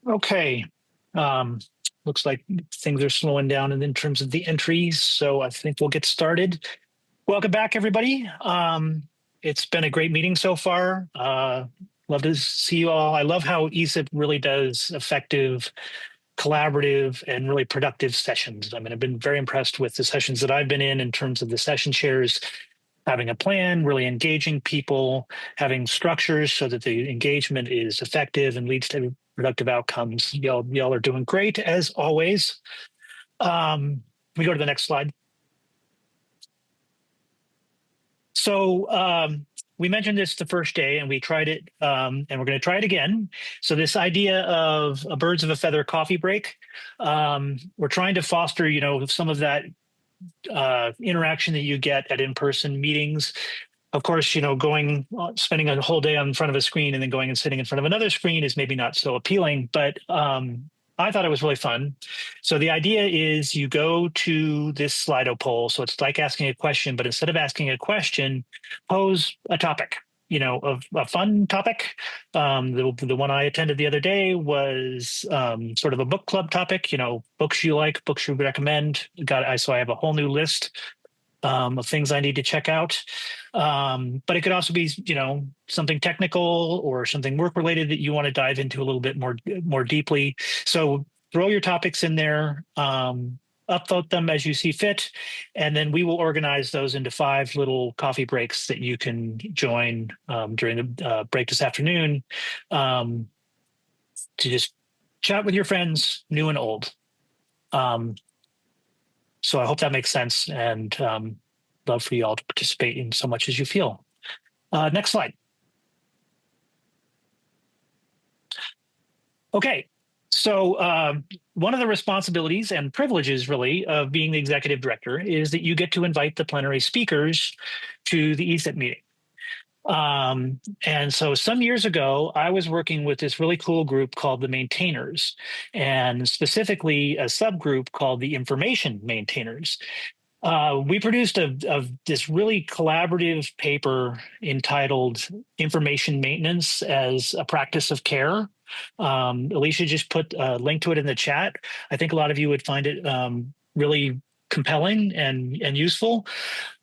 Okay. Um, Looks like things are slowing down in terms of the entries, so I think we'll get started. Welcome back, everybody. It's been a great meeting so far. Love to see you all. I love how ESIP really does effective, collaborative, and really productive sessions. I mean, I've been very impressed with the sessions that I've been in terms of the session shares, having a plan, really engaging people, having structures so that the engagement is effective and leads to productive outcomes. Y'all are doing great as always. We go to the next slide. So we mentioned this the first day, and we tried it, and we're going to try it again. So this idea of a birds of a feather coffee break, we're trying to foster, some of that interaction that you get at in-person meetings. Of course, spending a whole day in front of a screen and then going and sitting in front of another screen is maybe not so appealing, but I thought it was really fun. So the idea is you go to this Slido poll. So it's like asking a question, but instead of asking a question, pose a topic, a fun topic. The one I attended the other day was sort of a book club topic, books you like, books you recommend. So I have a whole new list of things I need to check out. But it could also be, something technical or something work related that you want to dive into a little bit more deeply. So throw your topics in there, upvote them as you see fit, and then we will organize those into 5 little coffee breaks that you can join during the break this afternoon to just chat with your friends, new and old. So I hope that makes sense, and love for you all to participate in so much as you feel. Next slide. Okay, so one of the responsibilities and privileges, really, of being the executive director is that you get to invite the plenary speakers to the ESIP meeting. And so some years ago, I was working with this really cool group called the Maintainers, and specifically a subgroup called the Information Maintainers. We produced this really collaborative paper entitled Information Maintenance as a Practice of Care. Alicia just put a link to it in the chat. I think a lot of you would find it really compelling and useful.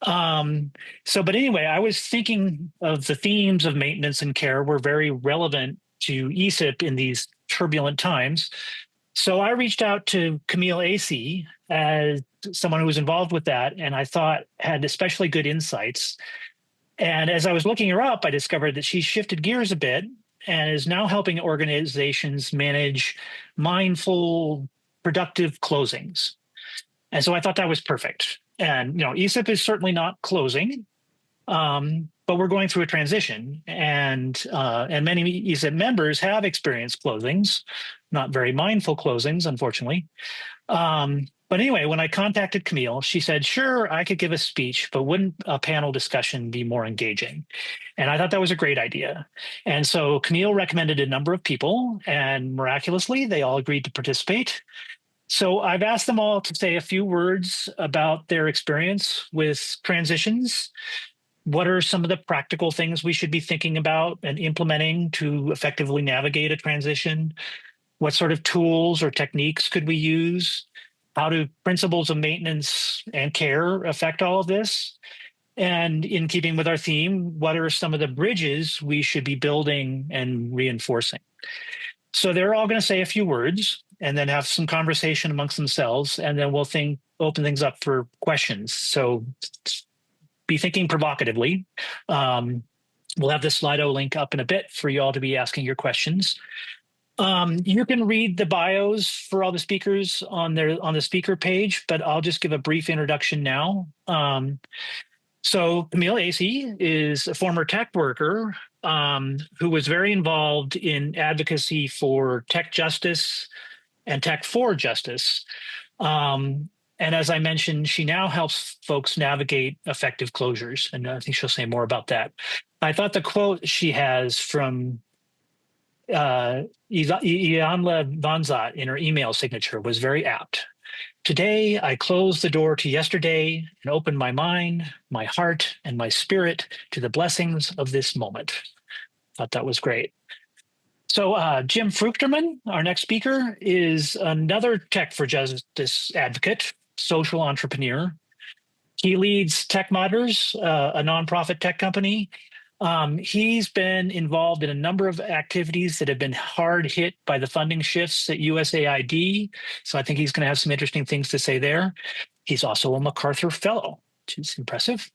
But anyway, I was thinking of the themes of maintenance and care were very relevant to ESIP in these turbulent times. So I reached out to Camille AC as someone who was involved with that, and I thought had especially good insights. And as I was looking her up, I discovered that she shifted gears a bit and is now helping organizations manage mindful, productive closings. And so I thought that was perfect. And, ESIP is certainly not closing, but we're going through a transition. And many ESIP members have experienced closings, not very mindful closings, unfortunately. But anyway, when I contacted Camille, she said, sure, I could give a speech, but wouldn't a panel discussion be more engaging? And I thought that was a great idea. And so Camille recommended a number of people, and miraculously, they all agreed to participate. So I've asked them all to say a few words about their experience with transitions. What are some of the practical things we should be thinking about and implementing to effectively navigate a transition? What sort of tools or techniques could we use? How do principles of maintenance and care affect all of this? And in keeping with our theme, what are some of the bridges we should be building and reinforcing? So they're all going to say a few words and then have some conversation amongst themselves, and then we'll open things up for questions. So be thinking provocatively. We'll have the Slido link up in a bit for you all to be asking your questions. You can read the bios for all the speakers on the speaker page, but I'll just give a brief introduction now. So Camille AC is a former tech worker who was very involved in advocacy for tech justice and tech for justice. And as I mentioned, she now helps folks navigate effective closures, and I think she'll say more about that. I thought the quote she has from Ianla Vanzat in her email signature was very apt. Today, I close the door to yesterday and open my mind, my heart, and my spirit to the blessings of this moment. Thought that was great. So Jim Fruchterman, our next speaker, is another tech for justice advocate, social entrepreneur. He leads Tech Modders, a nonprofit tech company. He's been involved in a number of activities that have been hard hit by the funding shifts at USAID. So I think he's going to have some interesting things to say there. He's also a MacArthur Fellow, which is impressive.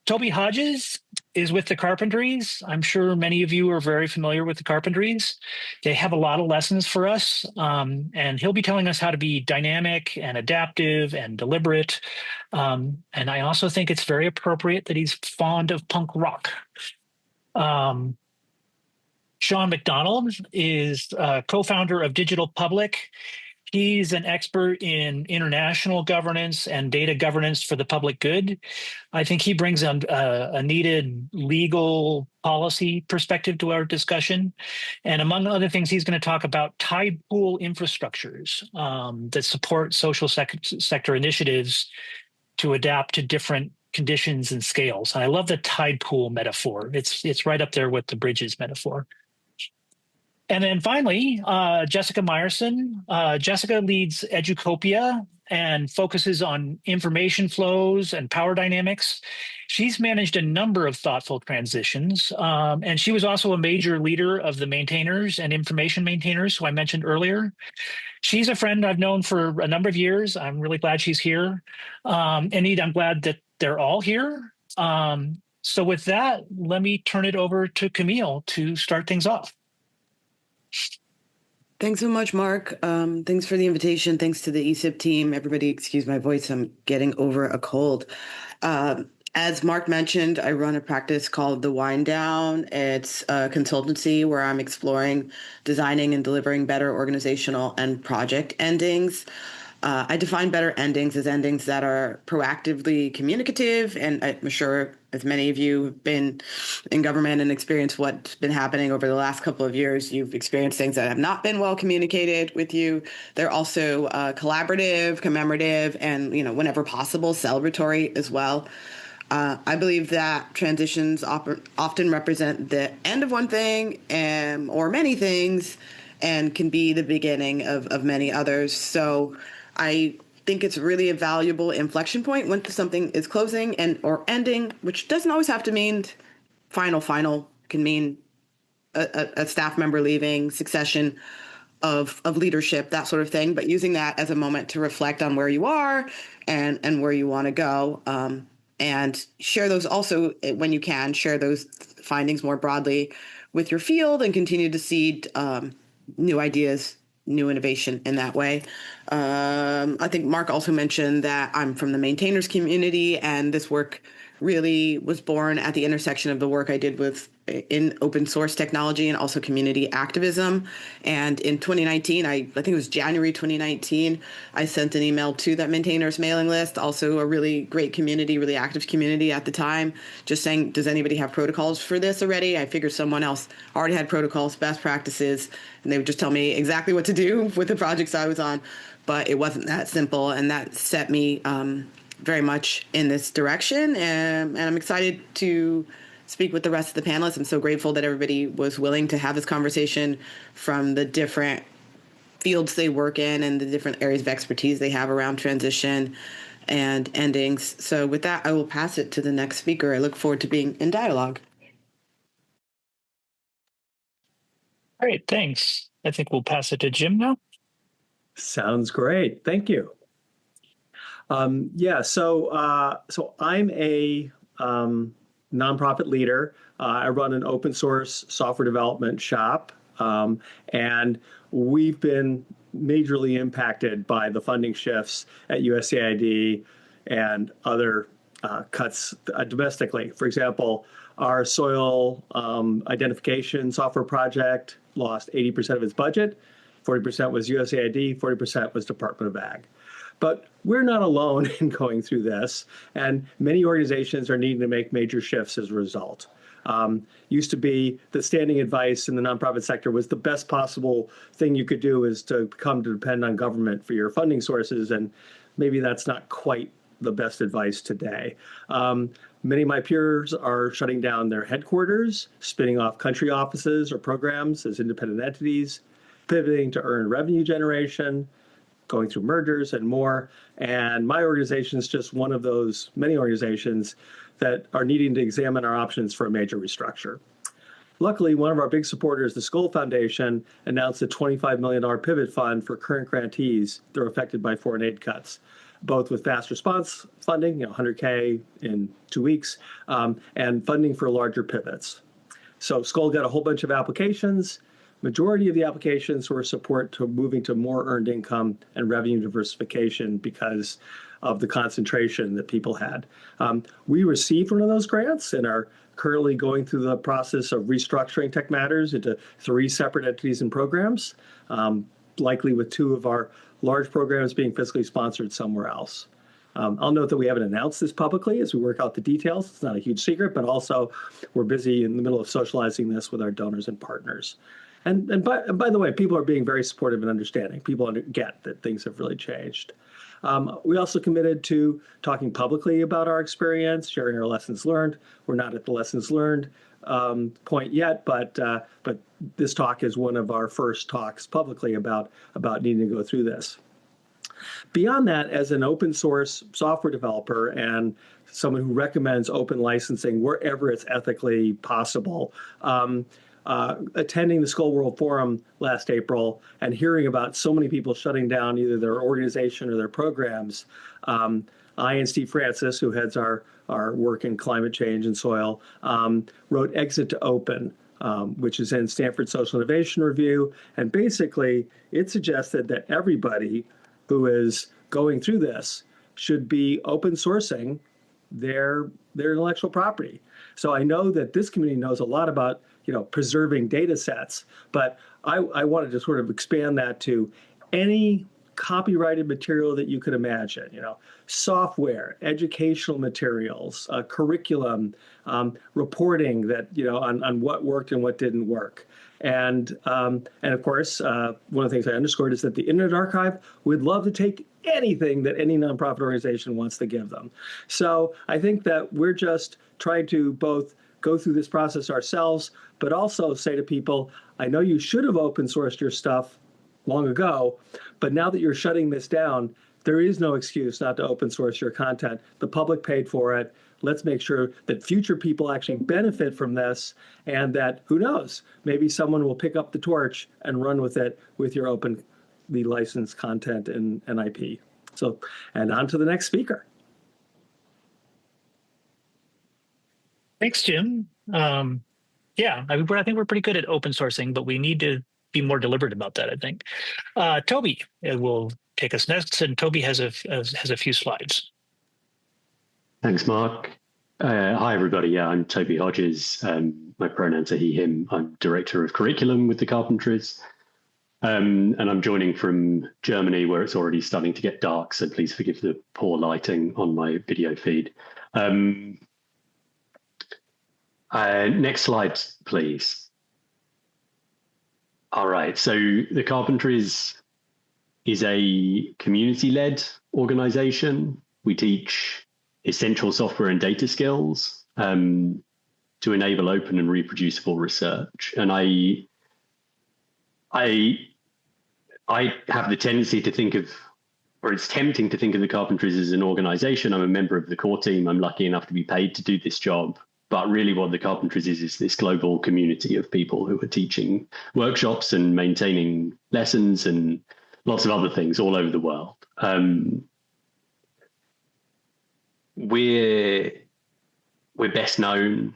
Toby Hodges is with the Carpentries. I'm sure many of you are very familiar with the Carpentries. They have a lot of lessons for us, and he'll be telling us how to be dynamic and adaptive and deliberate. And I also think it's very appropriate that he's fond of punk rock. Sean McDonald is co-founder of Digital Public. He's an expert in international governance and data governance for the public good. I think he brings a needed legal policy perspective to our discussion. And among other things, he's going to talk about tide pool infrastructures that support social sector initiatives to adapt to different conditions and scales. And I love the tide pool metaphor. It's right up there with the bridges metaphor. And then finally, Jessica Meyerson. Jessica leads Educopia and focuses on information flows and power dynamics. She's managed a number of thoughtful transitions, and she was also a major leader of the maintainers and information maintainers, who I mentioned earlier. She's a friend I've known for a number of years. I'm really glad she's here. And I'm glad that they're all here. So with that, let me turn it over to Camille to start things off. Thanks so much, Mark. Thanks for the invitation. Thanks to the ESIP team. Everybody, excuse my voice. I'm getting over a cold. As Mark mentioned, I run a practice called The Wind Down. It's a consultancy where I'm exploring designing and delivering better organizational and project endings. I define better endings as endings that are proactively communicative, and I'm sure as many of you have been in government and experienced what's been happening over the last couple of years, you've experienced things that have not been well communicated with you. They're also collaborative, commemorative, and whenever possible, celebratory as well. I believe that transitions often represent the end of one thing or many things, and can be the beginning of many others. So I think it's really a valuable inflection point when something is closing or ending, which doesn't always have to mean final. Can mean a staff member leaving, succession of leadership, that sort of thing. But using that as a moment to reflect on where you are and where you want to go, and share those also when you can, share those findings more broadly with your field and continue to seed new ideas, new innovation in that way. I think Mark also mentioned that I'm from the maintainers community, and this work really was born at the intersection of the work I did in open source technology and also community activism. And in 2019, I think it was January 2019, I sent an email to that maintainers mailing list, also a really great community, really active community at the time, just saying, does anybody have protocols for this already? I figured someone else already had protocols, best practices, and they would just tell me exactly what to do with the projects I was on. But it wasn't that simple, and that set me very much in this direction. And I'm excited to speak with the rest of the panelists. I'm so grateful that everybody was willing to have this conversation from the different fields they work in and the different areas of expertise they have around transition and endings. So with that, I will pass it to the next speaker. I look forward to being in dialogue. Great, thanks. I think we'll pass it to Jim now. Sounds great. Thank you. So I'm a nonprofit leader. I run an open source software development shop, and we've been majorly impacted by the funding shifts at USAID and other cuts domestically. For example, our soil identification software project lost 80% of its budget. 40% was USAID, 40% was Department of Ag. But we're not alone in going through this, and many organizations are needing to make major shifts as a result. Used to be that standing advice in the nonprofit sector was the best possible thing you could do is to come to depend on government for your funding sources, and maybe that's not quite the best advice today. Many of my peers are shutting down their headquarters, spinning off country offices or programs as independent entities, pivoting to earn revenue generation, going through mergers and more. And my organization is just one of those many organizations that are needing to examine our options for a major restructure. Luckily, one of our big supporters, the Skoll Foundation, announced a $25 million pivot fund for current grantees that are affected by foreign aid cuts, both with fast response funding, 100K in 2 weeks, and funding for larger pivots. So Skoll got a whole bunch of applications. Majority of the applications were support to moving to more earned income and revenue diversification because of the concentration that people had. We received one of those grants and are currently going through the process of restructuring Tech Matters into 3 separate entities and programs, likely with 2 of our large programs being fiscally sponsored somewhere else. I'll note that we haven't announced this publicly as we work out the details. It's not a huge secret, but also we're busy in the middle of socializing this with our donors and partners. And by the way, people are being very supportive and understanding. People get that things have really changed. We also committed to talking publicly about our experience, sharing our lessons learned. We're not at the lessons learned point yet, but this talk is one of our first talks publicly about needing to go through this. Beyond that, as an open source software developer and someone who recommends open licensing wherever it's ethically possible, attending the Skoll World Forum last April and hearing about so many people shutting down either their organization or their programs, I and Steve Francis, who heads our work in climate change and soil, wrote Exit to Open, which is in Stanford Social Innovation Review. And basically, it suggested that everybody who is going through this should be open sourcing their intellectual property. So I know that this community knows a lot about preserving data sets, but I wanted to sort of expand that to any copyrighted material that you could imagine, software, educational materials, curriculum, reporting that, on what worked and what didn't work. And of course, one of the things I underscored is that the Internet Archive would love to take anything that any nonprofit organization wants to give them. So I think that we're just trying to both go through this process ourselves, but also say to people, I know you should have open sourced your stuff long ago, but now that you're shutting this down, there is no excuse not to open source your content. The public paid for it. Let's make sure that future people actually benefit from this, and that, who knows, maybe someone will pick up the torch and run with it with your openly licensed content and IP. So, and on to the next speaker. Thanks, Jim. Yeah, I think we're pretty good at open sourcing, but we need to be more deliberate about that, I think. Toby will take us next, and Toby has a few slides. Thanks, Mark. Hi, everybody. Yeah, I'm Toby Hodges. My pronouns are he, him. I'm Director of Curriculum with the Carpentries. And I'm joining from Germany, where it's already starting to get dark, so please forgive the poor lighting on my video feed. Next slide, please. All right, so the Carpentries is a community-led organization. We teach essential software and data skills to enable open and reproducible research. And I have the tendency to think of, or it's tempting to think of the Carpentries as an organization. I'm a member of the core team. I'm lucky enough to be paid to do this job. But really what the Carpentries is this global community of people who are teaching workshops and maintaining lessons and lots of other things all over the world. We're best known,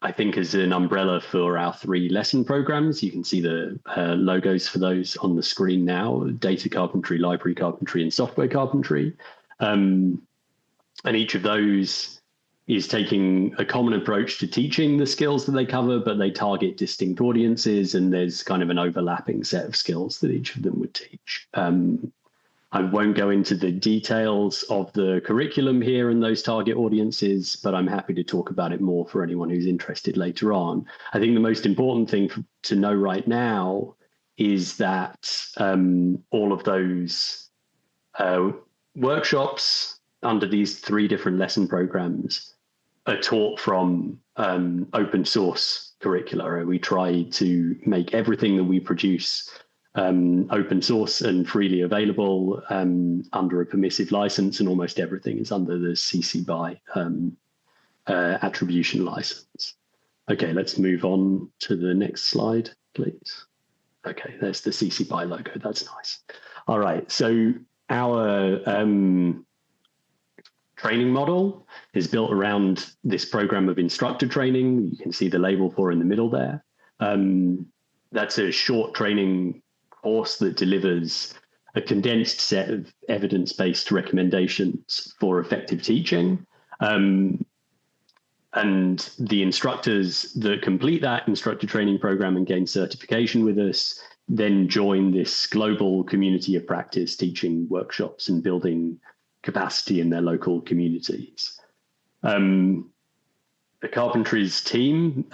I think, as an umbrella for our 3 lesson programs. You can see the logos for those on the screen now: data carpentry, library carpentry, and software carpentry. And each of those is taking a common approach to teaching the skills that they cover, but they target distinct audiences, and there's kind of an overlapping set of skills that each of them would teach. I won't go into the details of the curriculum here and those target audiences, but I'm happy to talk about it more for anyone who's interested later on. I think the most important thing to know right now is that all of those workshops under these 3 different lesson programs are taught from open source curricula. We try to make everything that we produce open source and freely available under a permissive license, and almost everything is under the CC BY attribution license. Okay, let's move on to the next slide, please. Okay, there's the CC BY logo. That's nice. All right, so our training model is built around this program of instructor training. You can see the label for in the middle there. That's a short training course that delivers a condensed set of evidence-based recommendations for effective teaching. And the instructors that complete that instructor training program and gain certification with us then join this global community of practice, teaching workshops and building capacity in their local communities. The Carpentries team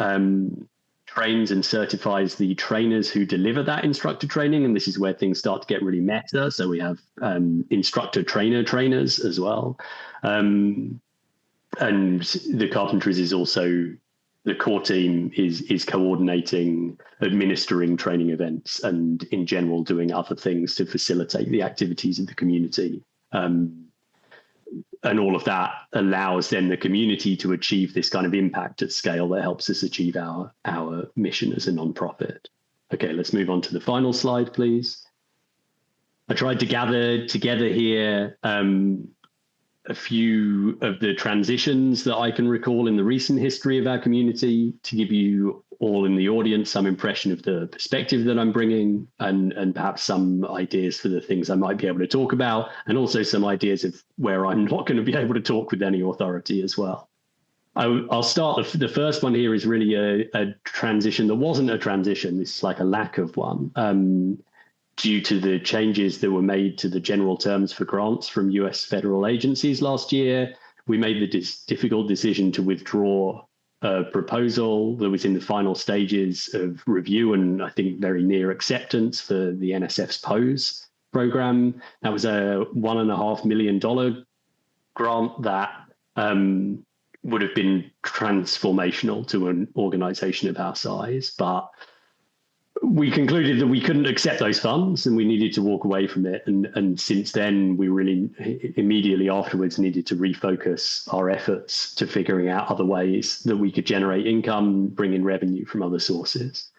trains and certifies the trainers who deliver that instructor training, and this is where things start to get really meta. So we have instructor trainers as well. And the Carpentries is also, the core team is coordinating, administering training events, and in general doing other things to facilitate the activities of the community. And all of that allows then the community to achieve this kind of impact at scale that helps us achieve our mission as a nonprofit. Okay, let's move on to the final slide, please. I tried to gather together here a few of the transitions that I can recall in the recent history of our community to give you all in the audience some impression of the perspective that I'm bringing, and perhaps some ideas for the things I might be able to talk about, and also some ideas of where I'm not going to be able to talk with any authority as well. I'll start. The first one here is really a transition that wasn't a transition. This is like a lack of one. Due to the changes that were made to the general terms for grants from US federal agencies last year, we made the difficult decision to withdraw a proposal that was in the final stages of review and I think very near acceptance for the NSF's POSE program. That was a $1.5 million grant that would have been transformational to an organization of our size, but we concluded that we couldn't accept those funds and we needed to walk away from it. And since then, we really immediately afterwards needed to refocus our efforts to figuring out other ways that we could generate income, bring in revenue from other sources.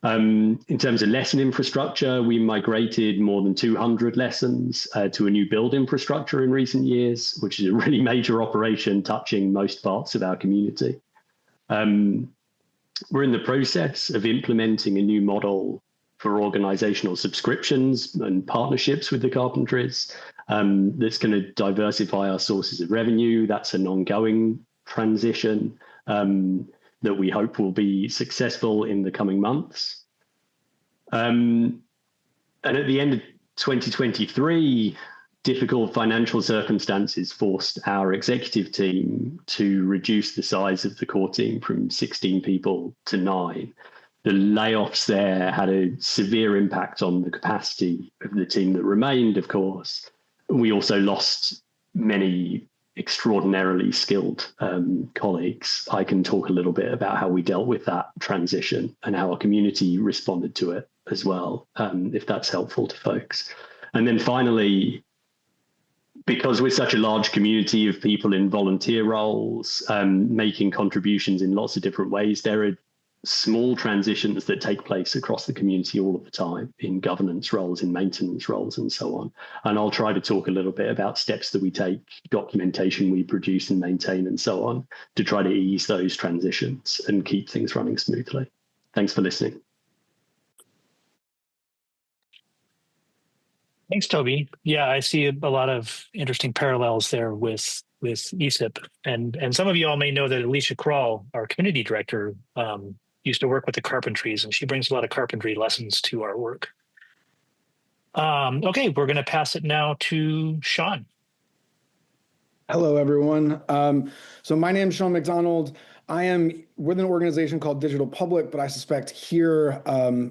In terms of lesson infrastructure, we migrated more than 200 lessons to a new build infrastructure in recent years, which is a really major operation touching most parts of our community. We're in the process of implementing a new model for organizational subscriptions and partnerships with the Carpentries that's going to diversify our sources of revenue. That's an ongoing transition that we hope will be successful in the coming months. And at the end of 2023, difficult financial circumstances forced our executive team to reduce the size of the core team from 16 people to 9. The layoffs there had a severe impact on the capacity of the team that remained, of course. We also lost many extraordinarily skilled colleagues. I can talk a little bit about how we dealt with that transition and how our community responded to it as well, if that's helpful to folks. And then finally, because we're such a large community of people in volunteer roles, making contributions in lots of different ways, there are small transitions that take place across the community all of the time in governance roles, in maintenance roles, and so on. And I'll try to talk a little bit about steps that we take, documentation we produce and maintain, and so on, to try to ease those transitions and keep things running smoothly. Thanks for listening. Thanks, Toby. Yeah, I see a lot of interesting parallels there with ESIP. And some of you all may know that Alicia Krall, our community director, used to work with the Carpentries, and she brings a lot of carpentry lessons to our work. Okay, we're going to pass it now to Sean. Hello, everyone. So my name is Sean McDonald. I am with an organization called Digital Public, but I suspect here,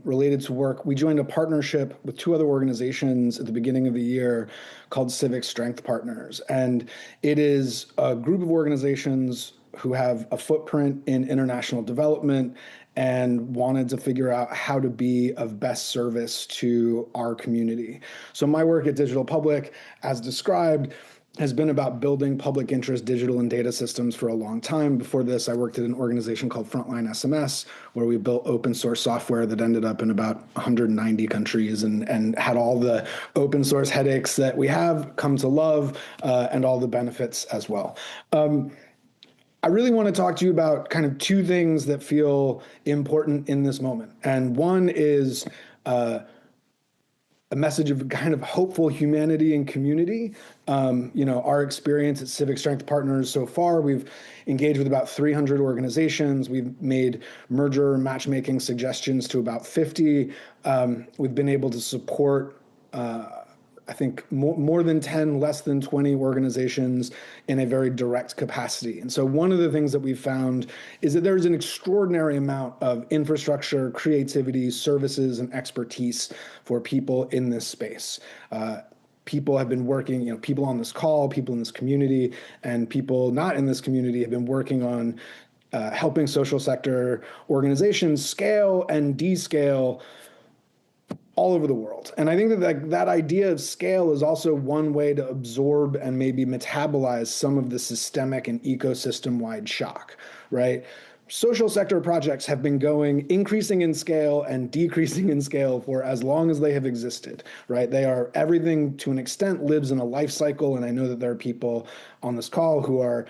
related to work, we joined a partnership with two other organizations at the beginning of the year called Civic Strength Partners. And it is a group of organizations who have a footprint in international development and wanted to figure out how to be of best service to our community. So my work at Digital Public, as described, has been about building public interest digital and data systems for a long time. Before this, I worked at an organization called Frontline SMS, where we built open source software that ended up in about 190 countries and had all the open source headaches that we have come to love, and all the benefits as well. I really want to talk to you about kind of two things that feel important in this moment. And one is a message of kind of hopeful humanity and community. Our experience at Civic Strength Partners so far, we've engaged with about 300 organizations. We've made merger matchmaking suggestions to about 50. We've been able to support I think more than 10, less than 20 organizations in a very direct capacity. And so one of the things that we've found is that there's an extraordinary amount of infrastructure, creativity, services, and expertise for people in this space. People have been working, people on this call, people in this community, and people not in this community have been working on helping social sector organizations scale and descale all over the world. And I think that idea of scale is also one way to absorb and maybe metabolize some of the systemic and ecosystem-wide shock, right? Social sector projects have been increasing in scale and decreasing in scale for as long as they have existed, right? Everything to an extent lives in a life cycle. And I know that there are people on this call who are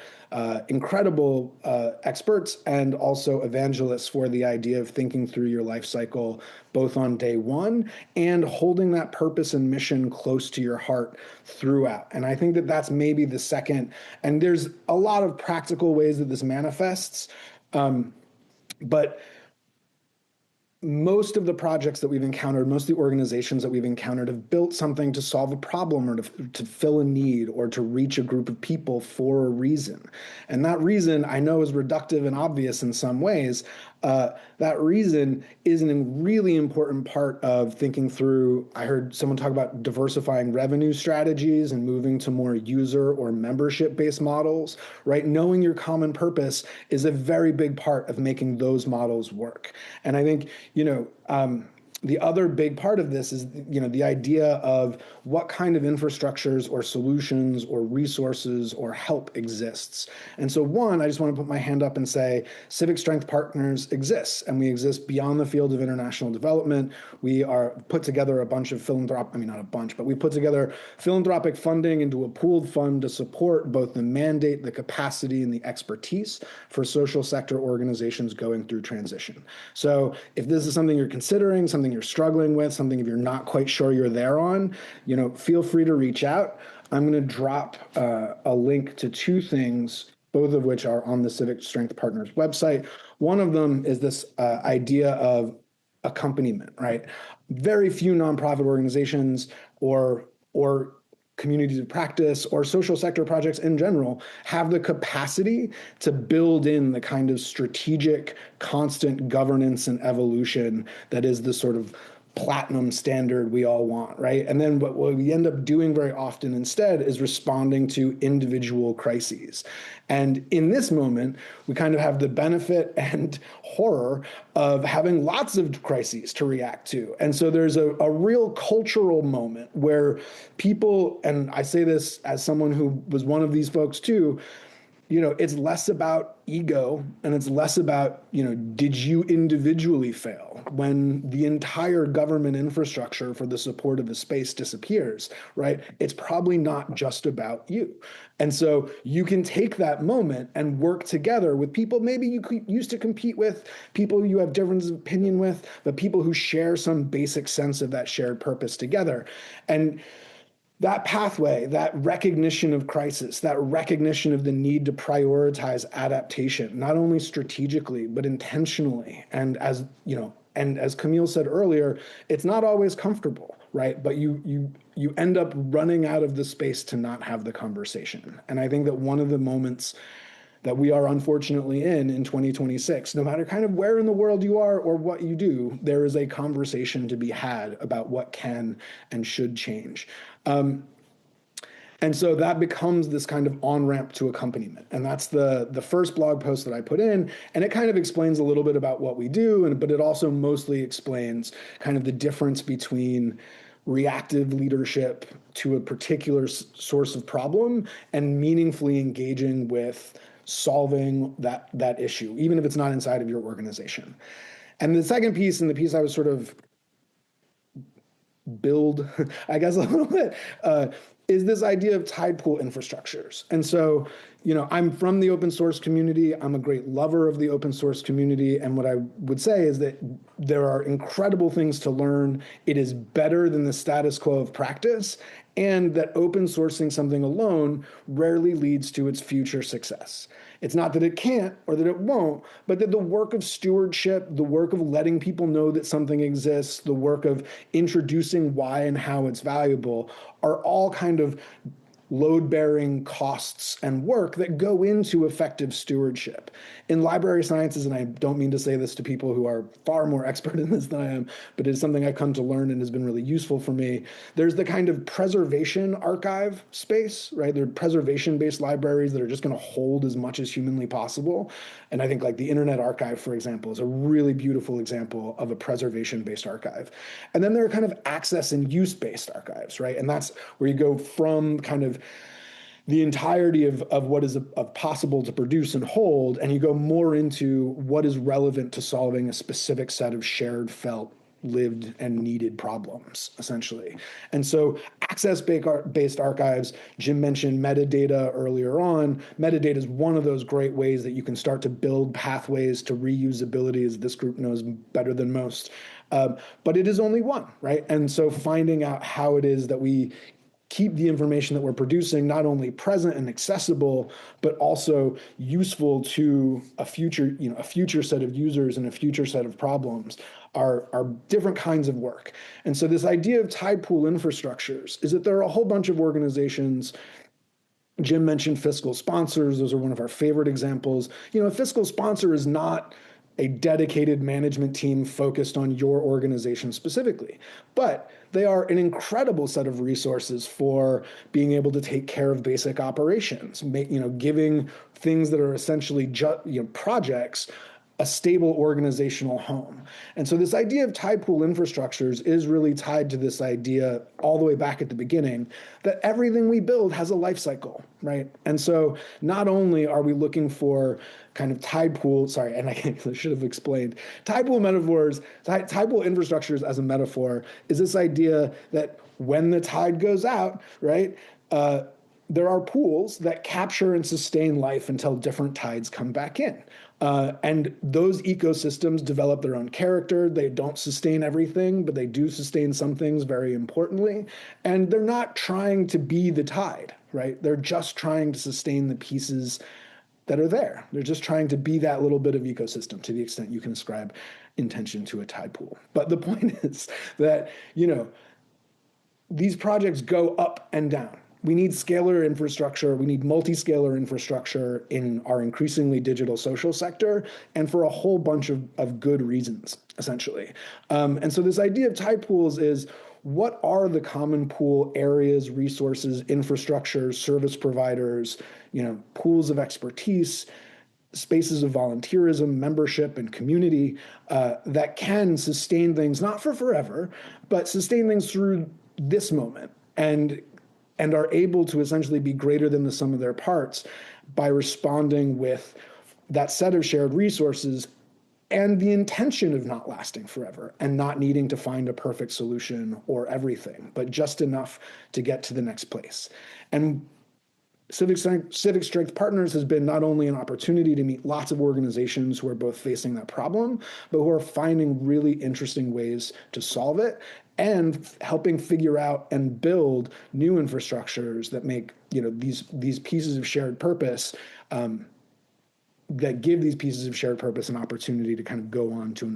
incredible experts and also evangelists for the idea of thinking through your life cycle, both on day one and holding that purpose and mission close to your heart throughout. And I think that that's maybe the second, and there's a lot of practical ways that this manifests. But most of the projects that we've encountered, most of the organizations that we've encountered have built something to solve a problem or to fill a need or to reach a group of people for a reason. And that reason I know is reductive and obvious in some ways. That reason is a really important part of thinking through. I heard someone talk about diversifying revenue strategies and moving to more user or membership-based models, right? Knowing your common purpose is a very big part of making those models work. And I think, the other big part of this is, the idea of what kind of infrastructures or solutions or resources or help exists. And so one, I just want to put my hand up and say Civic Strength Partners exists, and we exist beyond the field of international development. We are put together a bunch of not a bunch, but we put together philanthropic funding into a pooled fund to support both the mandate, the capacity, and the expertise for social sector organizations going through transition. So if this is something you're considering, something you're struggling with, something if you're not quite sure you're there on, feel free to reach out. I'm going to drop a link to two things, both of which are on the Civic Strength Partners website. One of them is this idea of accompaniment, right? Very few nonprofit organizations or communities of practice or social sector projects in general have the capacity to build in the kind of strategic, constant governance and evolution that is the sort of platinum standard we all want, right? And then what we end up doing very often instead is responding to individual crises. And in this moment, we kind of have the benefit and horror of having lots of crises to react to. And so there's a real cultural moment where people, and I say this as someone who was one of these folks too, it's less about ego and it's less about, did you individually fail when the entire government infrastructure for the support of the space disappears, right? It's probably not just about you. And so you can take that moment and work together with people maybe you used to compete with, people you have differences of opinion with, but people who share some basic sense of that shared purpose together. And that pathway, that recognition of crisis, that recognition of the need to prioritize adaptation, not only strategically, but intentionally. And as Camille said earlier, it's not always comfortable, right? But you end up running out of the space to not have the conversation. And I think that one of the moments that we are unfortunately in 2026. No matter kind of where in the world you are or what you do, there is a conversation to be had about what can and should change. And so that becomes this kind of on-ramp to accompaniment. And that's the first blog post that I put in. And it kind of explains a little bit about what we do, but it also mostly explains kind of the difference between reactive leadership to a particular source of problem and meaningfully engaging with solving that issue, even if it's not inside of your organization. And the second piece, and the piece I was sort of build, I guess, a little bit, is this idea of tide pool infrastructures. And so, I'm from the open source community. I'm a great lover of the open source community. And what I would say is that there are incredible things to learn. It is better than the status quo of practice, and that open sourcing something alone rarely leads to its future success. It's not that it can't or that it won't, but that the work of stewardship, the work of letting people know that something exists, the work of introducing why and how it's valuable are all kind of load-bearing costs and work that go into effective stewardship. In library sciences, and I don't mean to say this to people who are far more expert in this than I am, but it's something I've come to learn and has been really useful for me. There's the kind of preservation archive space, right? There are preservation-based libraries that are just going to hold as much as humanly possible. And I think like the Internet Archive, for example, is a really beautiful example of a preservation-based archive. And then there are kind of access and use-based archives, right? And that's where you go from kind of the entirety of what is possible to produce and hold, and you go more into what is relevant to solving a specific set of shared, felt, lived, and needed problems, essentially. And so access-based archives, Jim mentioned metadata earlier on. Metadata is one of those great ways that you can start to build pathways to reusability, as this group knows better than most. But it is only one, right? And so finding out how it is that we keep the information that we're producing not only present and accessible, but also useful to a future set of users and a future set of problems are different kinds of work. And so this idea of tide pool infrastructures is that there are a whole bunch of organizations. Jim mentioned fiscal sponsors. Those are one of our favorite examples. A fiscal sponsor is not a dedicated management team focused on your organization specifically, but they are an incredible set of resources for being able to take care of basic operations, giving things that are essentially projects a stable organizational home. And so this idea of tide pool infrastructures is really tied to this idea all the way back at the beginning that everything we build has a life cycle, right? And so not only are we looking for kind of tide pool, and I should have explained, tide pool metaphors, tide pool infrastructures as a metaphor is this idea that when the tide goes out, right, there are pools that capture and sustain life until different tides come back in. And those ecosystems develop their own character. They don't sustain everything, but they do sustain some things very importantly. And they're not trying to be the tide, right? They're just trying to sustain the pieces that are there. They're just trying to be that little bit of ecosystem to the extent you can ascribe intention to a tide pool. But the point is that, these projects go up and down. We need scalar infrastructure. We need multi-scalar infrastructure in our increasingly digital social sector, and for a whole bunch of good reasons, essentially. And so this idea of tide pools is, what are the common pool areas, resources, infrastructures, service providers, pools of expertise, spaces of volunteerism, membership, and community that can sustain things, not for forever, but sustain things through this moment and are able to essentially be greater than the sum of their parts by responding with that set of shared resources and the intention of not lasting forever and not needing to find a perfect solution or everything, but just enough to get to the next place. And Civic Strength Partners has been not only an opportunity to meet lots of organizations who are both facing that problem, but who are finding really interesting ways to solve it and helping figure out and build new infrastructures that make these pieces of shared purpose, that give these pieces of shared purpose an opportunity to kind of go on to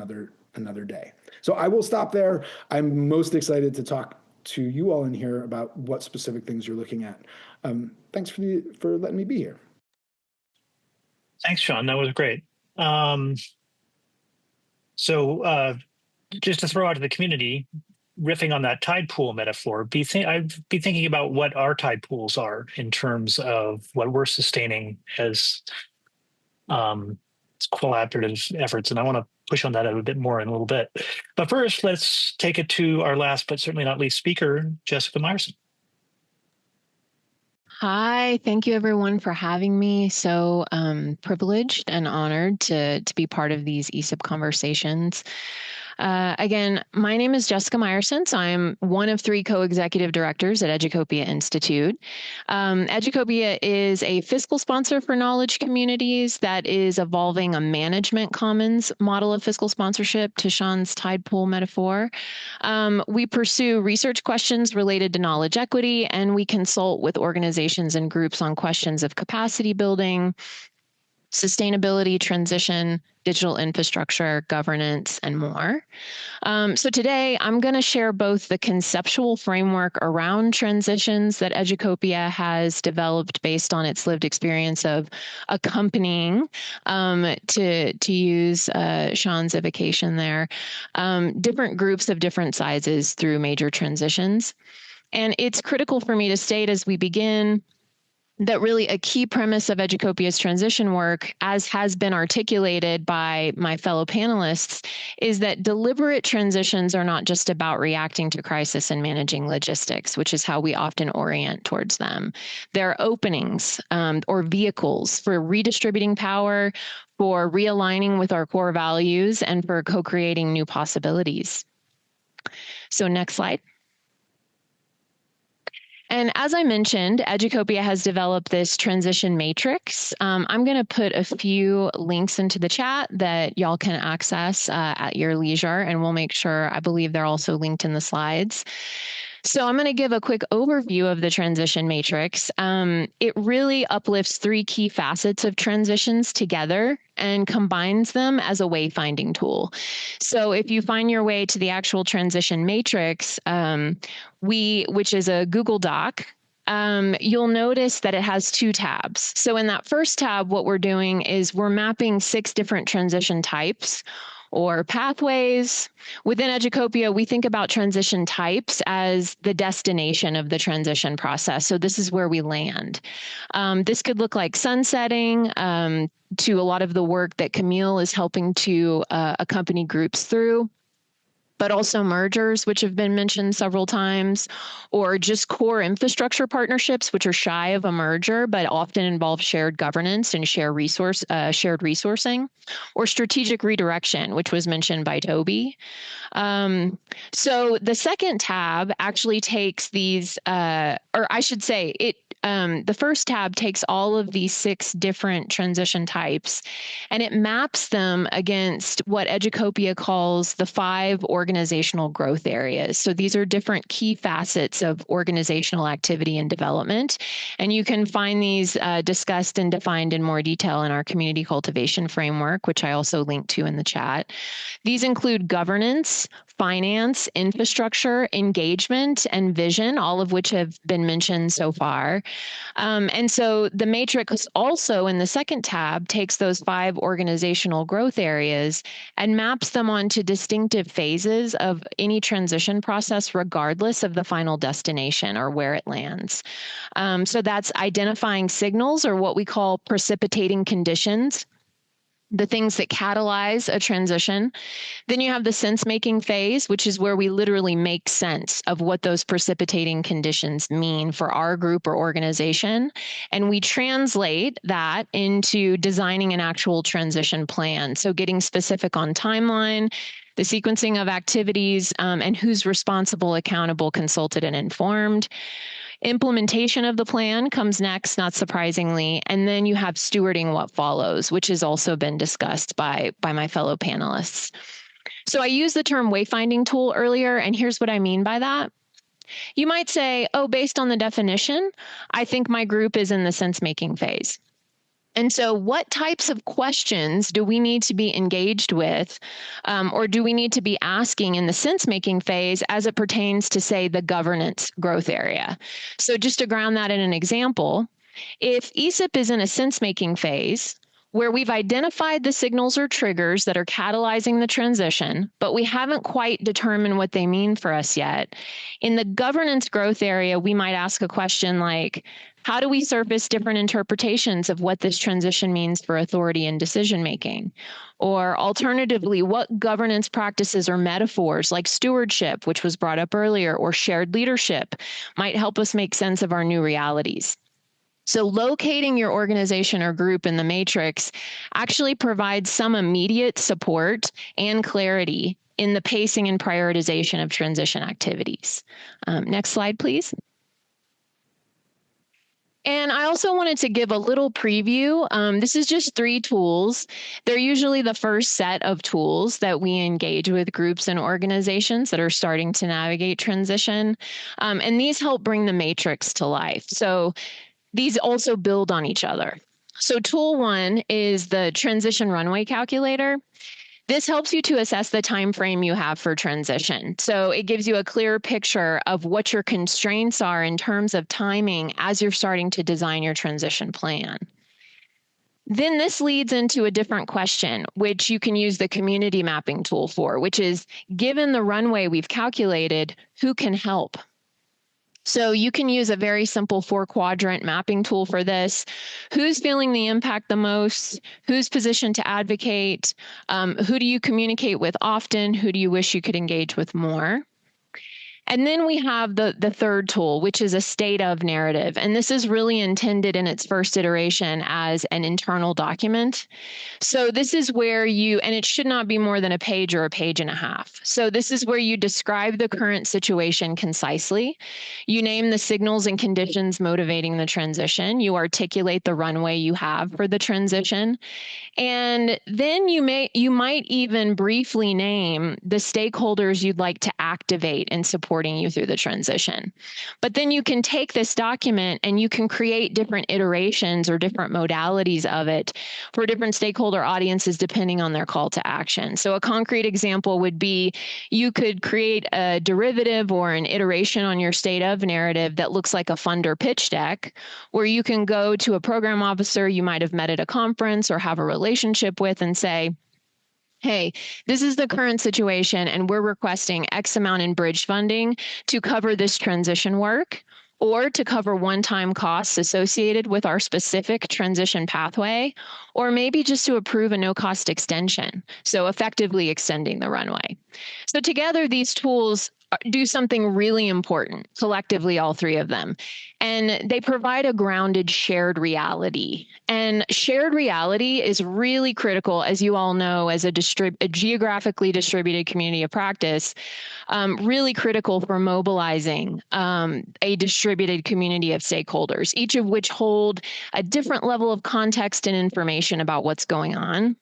another day. So I will stop there. I'm most excited to talk to you all in here about what specific things you're looking at. Thanks for letting me be here. Thanks, Sean. That was great. Um, so just to throw out to the community, riffing on that tide pool metaphor, I'd be thinking about what our tide pools are in terms of what we're sustaining as um, collaborative efforts. And I want to push on that a bit more in a little bit. But first, let's take it to our last, but certainly not least speaker, Jessica Meyerson. Hi, thank you everyone for having me. So privileged and honored to be part of these ESIP conversations. Again, my name is Jessica Meyerson. I'm one of 3 co-executive directors at Educopia Institute. Educopia is a fiscal sponsor for knowledge communities that is evolving a management commons model of fiscal sponsorship, to Sean's tide pool metaphor. We pursue research questions related to knowledge equity, and we consult with organizations and groups on questions of capacity building, sustainability, transition, digital infrastructure, governance, and more. So today, I'm going to share both the conceptual framework around transitions that Educopia has developed based on its lived experience of accompanying, to use Sean's evocation there, different groups of different sizes through major transitions. And it's critical for me to state as we begin that really a key premise of Educopia's transition work, as has been articulated by my fellow panelists, is that deliberate transitions are not just about reacting to crisis and managing logistics, which is how we often orient towards them. They're openings or vehicles for redistributing power, for realigning with our core values, and for co-creating new possibilities. So next slide. And as I mentioned, Educopia has developed this transition matrix. I'm going to put a few links into the chat that y'all can access at your leisure, and we'll make sure, I believe they're also linked in the slides. So I'm going to give a quick overview of the transition matrix. It really uplifts 3 key facets of transitions together and combines them as a wayfinding tool. So if you find your way to the actual transition matrix, which is a Google Doc, you'll notice that it has 2 tabs. So in that first tab, what we're doing is we're mapping 6 different transition types or pathways. Within Educopia, we think about transition types as the destination of the transition process. So this is where we land. This could look like sunsetting, to a lot of the work that Camille is helping to accompany groups through, but also mergers, which have been mentioned several times, or just core infrastructure partnerships, which are shy of a merger, but often involve shared governance and shared resourcing, or strategic redirection, which was mentioned by Toby. So the second tab actually takes these, or I should say, the first tab takes all of these 6 different transition types, and it maps them against what Educopia calls the 5 organizational growth areas. So these are different key facets of organizational activity and development, and you can find these discussed and defined in more detail in our community cultivation framework, which I also linked to in the chat. These include governance, finance, infrastructure, engagement, and vision, all of which have been mentioned so far. And so the matrix also in the second tab takes those 5 organizational growth areas and maps them onto distinctive phases of any transition process, regardless of the final destination or where it lands. So that's identifying signals, or what we call precipitating conditions, the things that catalyze a transition. Then you have the sense-making phase, which is where we literally make sense of what those precipitating conditions mean for our group or organization. And we translate that into designing an actual transition plan. So getting specific on timeline, the sequencing of activities, and who's responsible, accountable, consulted, and informed. Implementation of the plan comes next, not surprisingly, and then you have stewarding what follows, which has also been discussed by my fellow panelists. So I used the term wayfinding tool earlier, and here's what I mean by that. You might say, oh, based on the definition, I think my group is in the sense-making phase. And so what types of questions do we need to be engaged with, or do we need to be asking in the sense-making phase as it pertains to, say, the governance growth area? So just to ground that in an example, if ESIP is in a sense-making phase, where we've identified the signals or triggers that are catalyzing the transition, but we haven't quite determined what they mean for us yet. In the governance growth area, we might ask a question like, how do we surface different interpretations of what this transition means for authority and decision making? Or alternatively, what governance practices or metaphors like stewardship, which was brought up earlier, or shared leadership might help us make sense of our new realities? So locating your organization or group in the matrix actually provides some immediate support and clarity in the pacing and prioritization of transition activities. Next slide, please. And I also wanted to give a little preview. This is just 3 tools. They're usually the first set of tools that we engage with groups and organizations that are starting to navigate transition. And these help bring the matrix to life. So these also build on each other. So tool 1 is the transition runway calculator. This helps you to assess the time frame you have for transition. So it gives you a clear picture of what your constraints are in terms of timing as you're starting to design your transition plan. Then this leads into a different question, which you can use the community mapping tool for, which is, given the runway we've calculated, who can help? So you can use a very simple 4-quadrant mapping tool for this. Who's feeling the impact the most? Who's positioned to advocate? Who do you communicate with often? Who do you wish you could engage with more? And then we have the third tool, which is a state of narrative. And this is really intended in its first iteration as an internal document. So this is where and it should not be more than a page or a page and a half. So this is where you describe the current situation concisely. You name the signals and conditions motivating the transition. You articulate the runway you have for the transition. And then you might even briefly name the stakeholders you'd like to activate in supporting you through the transition. But then you can take this document and you can create different iterations or different modalities of it for different stakeholder audiences depending on their call to action. So a concrete example would be you could create a derivative or an iteration on your state of narrative that looks like a funder pitch deck, where you can go to a program officer you might have met at a conference or have a relationship with and say, hey, this is the current situation and we're requesting X amount in bridge funding to cover this transition work or to cover one-time costs associated with our specific transition pathway, or maybe just to approve a no-cost extension, so effectively extending the runway. So together, these tools do something really important, collectively, all 3 of them. And they provide a grounded shared reality. And shared reality is really critical, as you all know, as a geographically distributed community of practice, really critical for mobilizing a distributed community of stakeholders, each of which hold a different level of context and information about what's going on.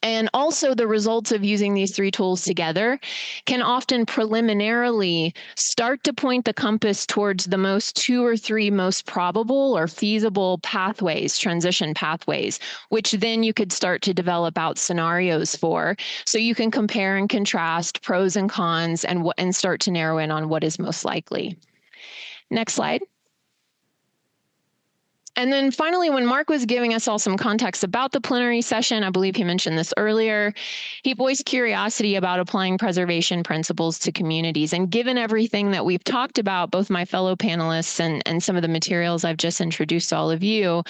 And also the results of using these 3 tools together can often preliminarily start to point the compass towards the 2 or 3 most probable or feasible pathways, transition pathways, which then you could start to develop out scenarios for. So you can compare and contrast pros and cons and start to narrow in on what is most likely. Next slide. And then finally, when Mark was giving us all some context about the plenary session, I believe he mentioned this earlier, he voiced curiosity about applying preservation principles to communities. And given everything that we've talked about, both my fellow panelists and some of the materials I've just introduced to all of you,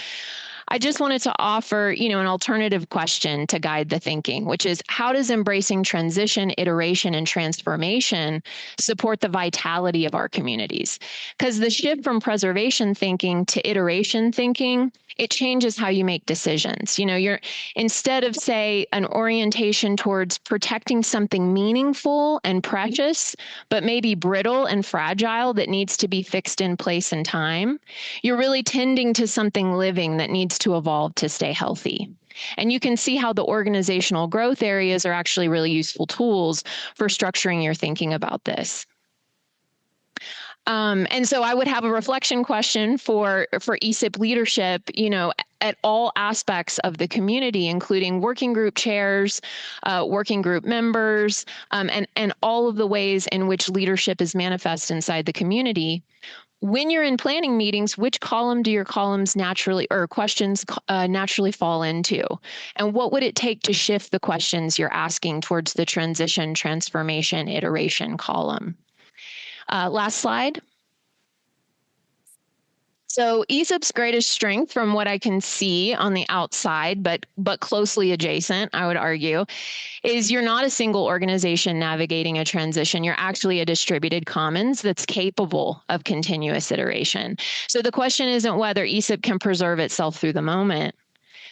I just wanted to offer, an alternative question to guide the thinking, which is, how does embracing transition, iteration, and transformation support the vitality of our communities? Because the shift from preservation thinking to iteration thinking, it changes how you make decisions. You're, instead of, say, an orientation towards protecting something meaningful and precious, but maybe brittle and fragile that needs to be fixed in place and time, you're really tending to something living that needs to evolve to stay healthy. And you can see how the organizational growth areas are actually really useful tools for structuring your thinking about this. And so I would have a reflection question for ESIP leadership, at all aspects of the community, including working group chairs, working group members, and all of the ways in which leadership is manifest inside the community. when you're in planning meetings, which column do your columns naturally or questions naturally fall into? And what would it take to shift the questions you're asking towards the transition, transformation, iteration column? Last slide. So ESIP's greatest strength, from what I can see on the outside, but closely adjacent, I would argue, is you're not a single organization navigating a transition. You're actually a distributed commons that's capable of continuous iteration. So the question isn't whether ESIP can preserve itself through the moment.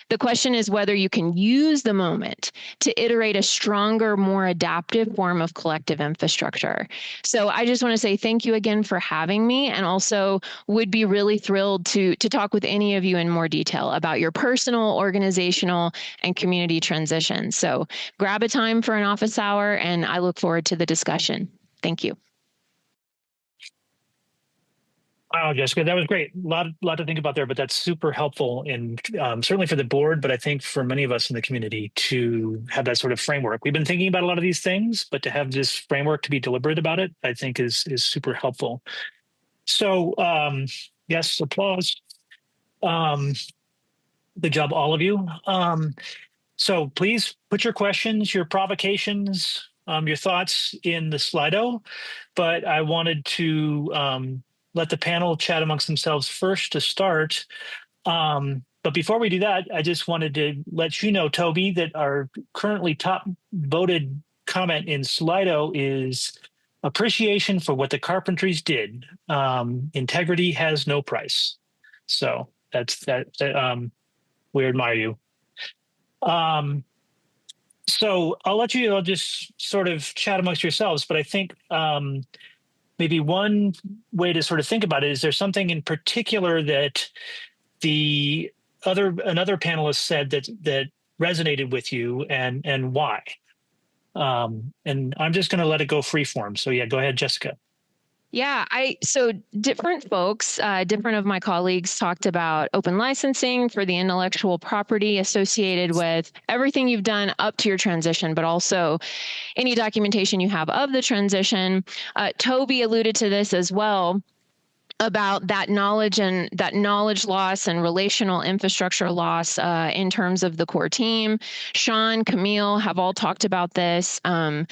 The question is whether you can use the moment to iterate a stronger, more adaptive form of collective infrastructure. So I just want to say thank you again for having me, and also would be really thrilled to talk with any of you in more detail about your personal, organizational, and community transitions. So grab a time for an office hour, and I look forward to the discussion. Thank you. Wow, Jessica, that was great. A lot to think about there, but that's super helpful, and certainly for the board, but I think for many of us in the community to have that sort of framework. We've been thinking about a lot of these things, but to have this framework to be deliberate about it, I think is super helpful. So yes, applause. Good job, all of you. So please put your questions, your provocations, your thoughts in the Slido, but I wanted to let the panel chat amongst themselves first to start. But before we do that, I just wanted to let you know, Toby, that our currently top voted comment in Slido is appreciation for what the Carpentries did. Integrity has no price. So that's that. We admire you. So I'll just sort of chat amongst yourselves, but I think maybe one way to sort of think about it is there something in particular that another panelist said that resonated with you, and why? And I'm just going to let it go free form. So yeah, go ahead, Jessica. Yeah, so different folks, different of my colleagues talked about open licensing for the intellectual property associated with everything you've done up to your transition, but also any documentation you have of the transition. Toby alluded to this as well, about that knowledge loss and relational infrastructure loss in terms of the core team. Sean, Camille have all talked about this. And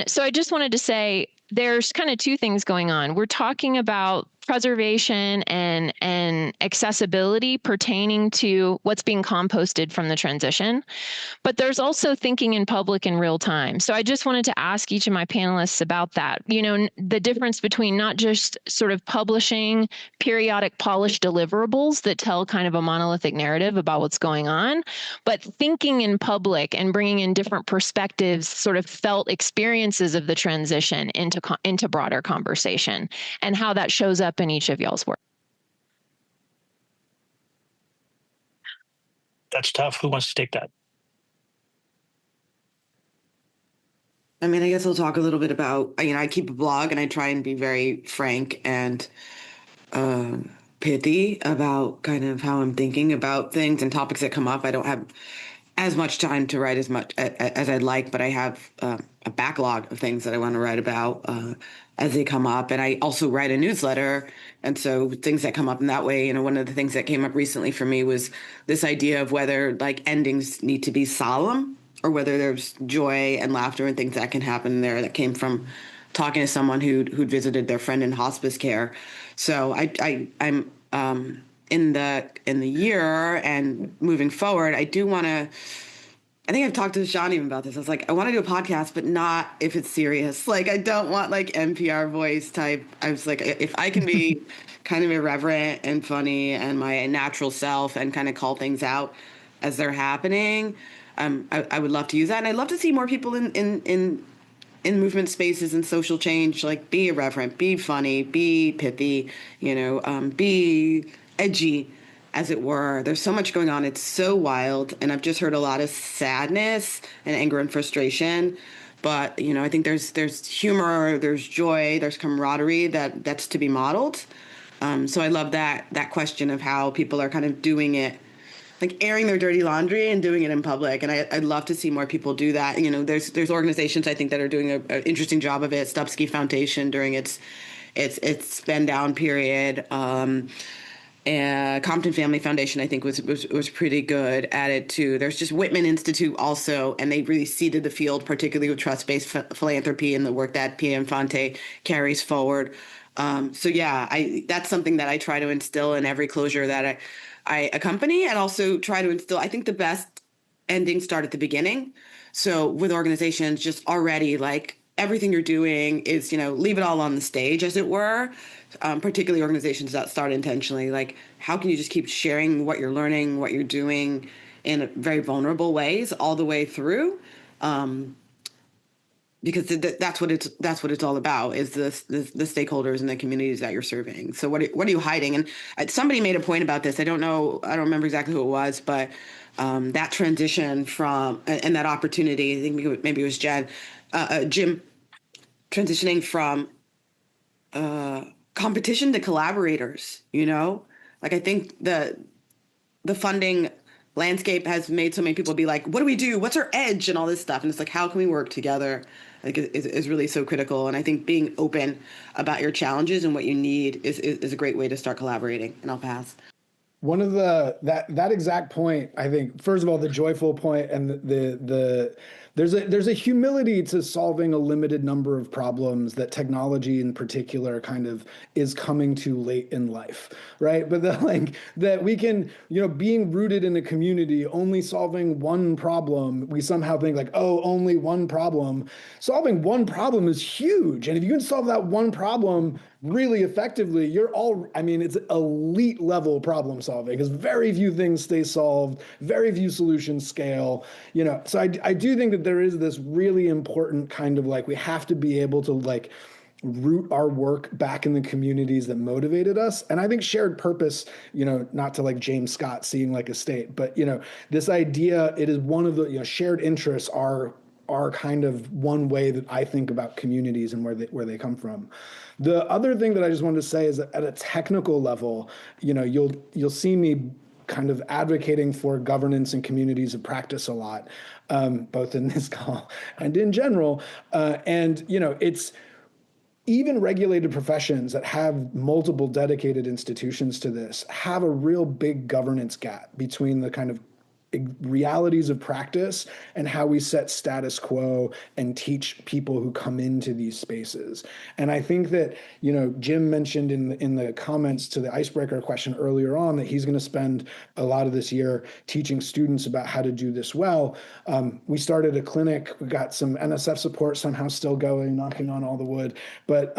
so I just wanted to say there's kind of two things going on. We're talking about preservation and accessibility pertaining to what's being composted from the transition. But there's also thinking in public in real time. So I just wanted to ask each of my panelists about that. You know, the difference between not just sort of publishing periodic polished deliverables that tell kind of a monolithic narrative about what's going on, but thinking in public and bringing in different perspectives, sort of felt experiences of the transition into broader conversation, and how that shows up in each of y'all's work. That's tough. Who wants to take that? I mean, I guess I'll talk a little bit about, I keep a blog and I try and be very frank and pithy about kind of how I'm thinking about things and topics that come up. I don't have as much time to write as much as I'd like, but I have a backlog of things that I want to write about as they come up. And I also write a newsletter. And so things that come up in that way, one of the things that came up recently for me was this idea of whether like endings need to be solemn, or whether there's joy and laughter and things that can happen there. That came from talking to someone who'd visited their friend in hospice care. So I'm in the year and moving forward, I do want to. I think I've talked to Sean even about this. I was like, I want to do a podcast, but not if it's serious. Like, I don't want like NPR voice type. I was like, if I can be kind of irreverent and funny and my natural self and kind of call things out as they're happening, I would love to use that. And I'd love to see more people in movement spaces and social change, like be irreverent, be funny, be pithy, be edgy, as it were. There's so much going on. It's so wild. And I've just heard a lot of sadness and anger and frustration. But, I think there's humor, there's joy, there's camaraderie that's to be modeled. So I love that question of how people are kind of doing it, like airing their dirty laundry and doing it in public. And I'd love to see more people do that. There's organizations I think that are doing an interesting job of it. Stupsky Foundation during its It's spend down period. And Compton Family Foundation, I think, was pretty good at it too. There's just Whitman Institute also, and they really seeded the field, particularly with trust-based philanthropy and the work that PM Fonte carries forward. So yeah, that's something that I try to instill in every closure that I accompany, and also try to instill. I think the best endings start at the beginning. So with organizations, just already like everything you're doing is, leave it all on the stage, as it were. Particularly organizations that start intentionally, like how can you just keep sharing what you're learning, what you're doing in very vulnerable ways all the way through, because that's what it's all about, is the stakeholders and the communities that you're serving. So what are you hiding? And somebody made a point about this. I don't remember exactly who it was, but that transition from and that opportunity, I think maybe it was Jim, transitioning from competition to collaborators, like I think the funding landscape has made so many people be like, what do we do? What's our edge and all this stuff? And it's like, how can we work together? I think is really so critical. And I think being open about your challenges and what you need is a great way to start collaborating. And I'll pass. One of that exact point, I think, first of all, the joyful point, and there's a humility to solving a limited number of problems that technology in particular kind of is coming to late in life, right? But that we can, being rooted in a community, only solving one problem, we somehow think like, oh, only one problem. Solving one problem is huge. And if you can solve that one problem really effectively, it's elite level problem solving, because very few things stay solved, very few solutions scale, so I do think that there is this really important kind of we have to be able to root our work back in the communities that motivated us. And I think shared purpose, not to James Scott seeing a state, but this idea, it is one of the shared interests are kind of one way that I think about communities and where they come from. The other thing that I just wanted to say is that at a technical level, you'll see me kind of advocating for governance and communities of practice a lot, both in this call and in general. It's even regulated professions that have multiple dedicated institutions to this have a real big governance gap between the kind of realities of practice and how we set status quo and teach people who come into these spaces. And I think that, Jim mentioned in the comments to the icebreaker question earlier on that he's going to spend a lot of this year teaching students about how to do this well. We started a clinic, we got some NSF support somehow still going, knocking on all the wood, but,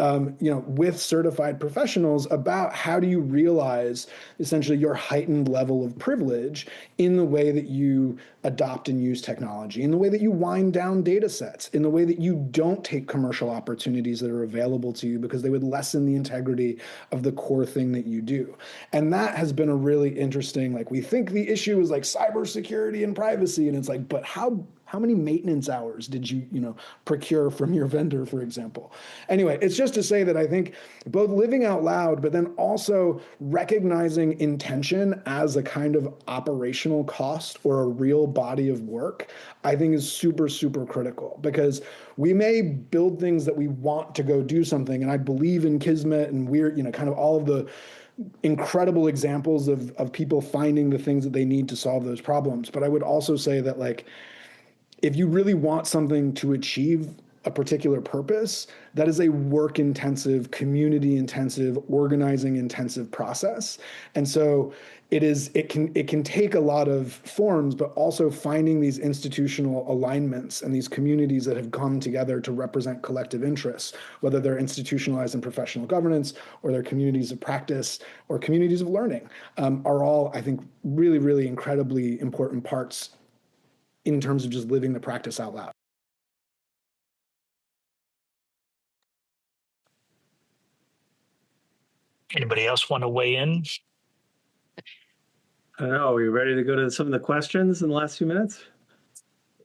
with certified professionals about how do you realize essentially your heightened level of privilege in the way that you adopt and use technology, in the way that you wind down data sets, in the way that you don't take commercial opportunities that are available to you because they would lessen the integrity of the core thing that you do. And that has been a really interesting, we think the issue is cybersecurity and privacy, and it's but how many maintenance hours did you, procure from your vendor, for example? Anyway, it's just to say that I think both living out loud, but then also recognizing intention as a kind of operational cost or a real body of work, I think is super, super critical, because we may build things that we want to go do something. And I believe in Kismet, and we're, kind of all of the incredible examples of people finding the things that they need to solve those problems. But I would also say that if you really want something to achieve a particular purpose, that is a work-intensive, community-intensive, organizing-intensive process. And so it can take a lot of forms, but also finding these institutional alignments and these communities that have come together to represent collective interests, whether they're institutionalized in professional governance or they're communities of practice or communities of learning, are all, I think, really, really incredibly important parts in terms of just living the practice out loud. Anybody else want to weigh in? I don't know. Are we ready to go to some of the questions in the last few minutes?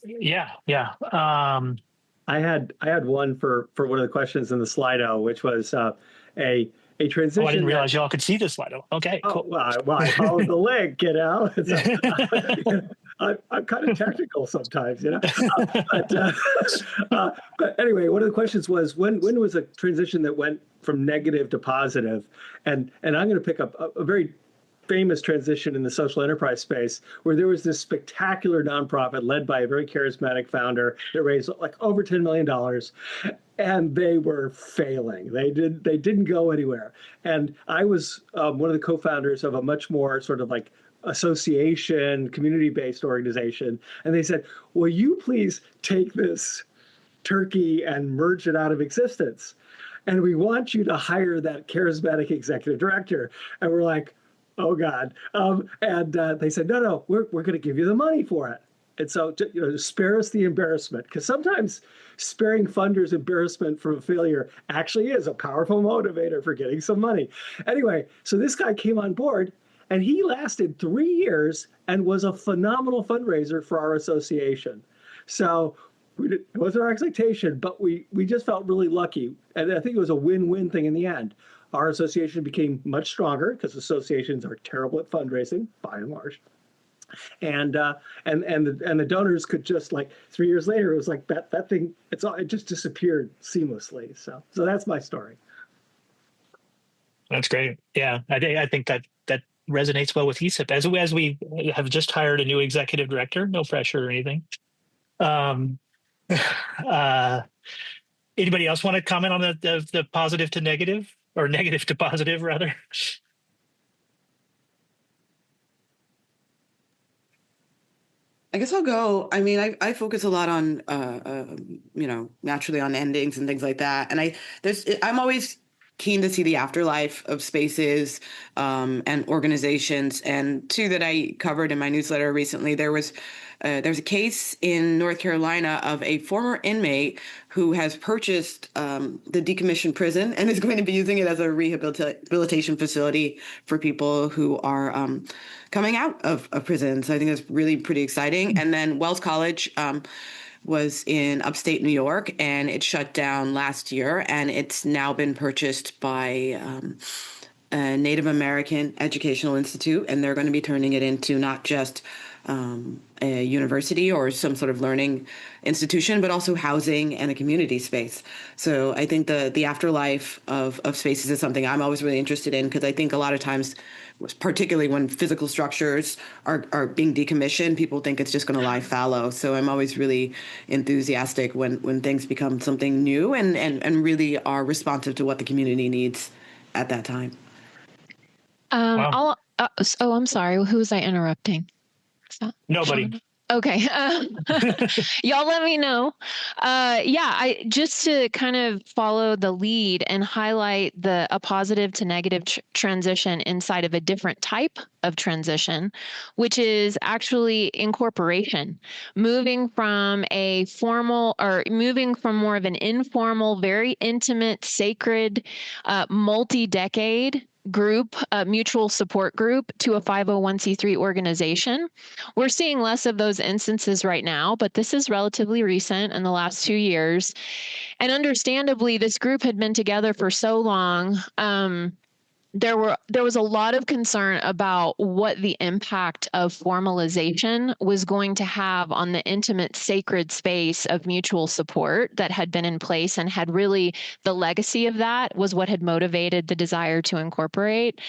Yeah. I had one for one of the questions in the Slido, which was a transition. Oh, I didn't realize y'all could see this Slido. Okay, cool. Well, I followed the link, I'm kind of technical sometimes, you know. But anyway, one of the questions was when was a transition that went from negative to positive, and I'm going to pick up a very famous transition in the social enterprise space where there was this spectacular nonprofit led by a very charismatic founder that raised like over $10 million, and they were failing. They didn't go anywhere. And I was one of the co-founders of a much more sort of like association, community-based organization. And they said, will you please take this turkey and merge it out of existence? And we want you to hire that charismatic executive director. And we're like, oh God. And they said, no, we're going to give you the money for it. And so, spare us the embarrassment, because sometimes sparing funders embarrassment from a failure actually is a powerful motivator for getting some money. Anyway, so this guy came on board, and he lasted 3 years and was a phenomenal fundraiser for our association. So it wasn't our expectation, but we just felt really lucky. And I think it was a win-win thing in the end. Our association became much stronger because associations are terrible at fundraising, by and large. And the donors could just, like 3 years later, it was like that thing, it just disappeared seamlessly. So that's my story. That's great. Yeah, I think that resonates well with ESIP. As we have just hired a new executive director, no pressure or anything. Anybody else want to comment on the positive to negative, or negative to positive rather? I guess I'll go. I mean, I focus a lot on, naturally on endings and things like that. And I'm always keen to see the afterlife of spaces and organizations. And two that I covered in my newsletter recently, there's a case in North Carolina of a former inmate who has purchased the decommissioned prison and is going to be using it as a rehabilitation facility for people who are coming out of prison. So I think that's really pretty exciting. And then Wells College was in upstate New York, and it shut down last year, and it's now been purchased by a Native American Educational Institute, and they're going to be turning it into not just a university or some sort of learning institution, but also housing and a community space. So I think the afterlife of spaces is something I'm always really interested in, because I think a lot of times, particularly when physical structures are being decommissioned, people think it's just going to lie fallow. So I'm always really enthusiastic when things become something new and really are responsive to what the community needs at that time. Wow. I'm sorry. Who was I interrupting? Nobody. Okay. Y'all let me know. I just to kind of follow the lead and highlight a positive to negative transition inside of a different type of transition, which is actually incorporation, moving from more of an informal, very intimate, sacred, multi-decade group, mutual support group, to a 501c3 organization. We're seeing less of those instances right now, but this is relatively recent in the last 2 years. And understandably, this group had been together for so long. There was a lot of concern about what the impact of formalization was going to have on the intimate, sacred space of mutual support that had been in place, and had really, the legacy of that was what had motivated the desire to incorporate.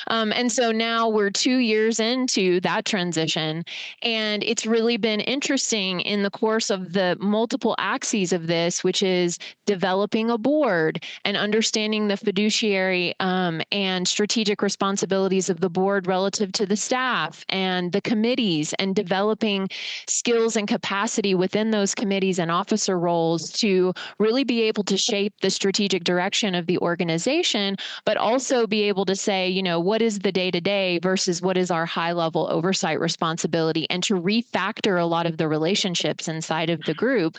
And so now we're 2 years into that transition, and it's really been interesting in the course of the multiple axes of this, which is developing a board and understanding the fiduciary and strategic responsibilities of the board relative to the staff and the committees, and developing skills and capacity within those committees and officer roles to really be able to shape the strategic direction of the organization, but also be able to say, what is the day-to-day versus what is our high-level oversight responsibility, and to refactor a lot of the relationships inside of the group.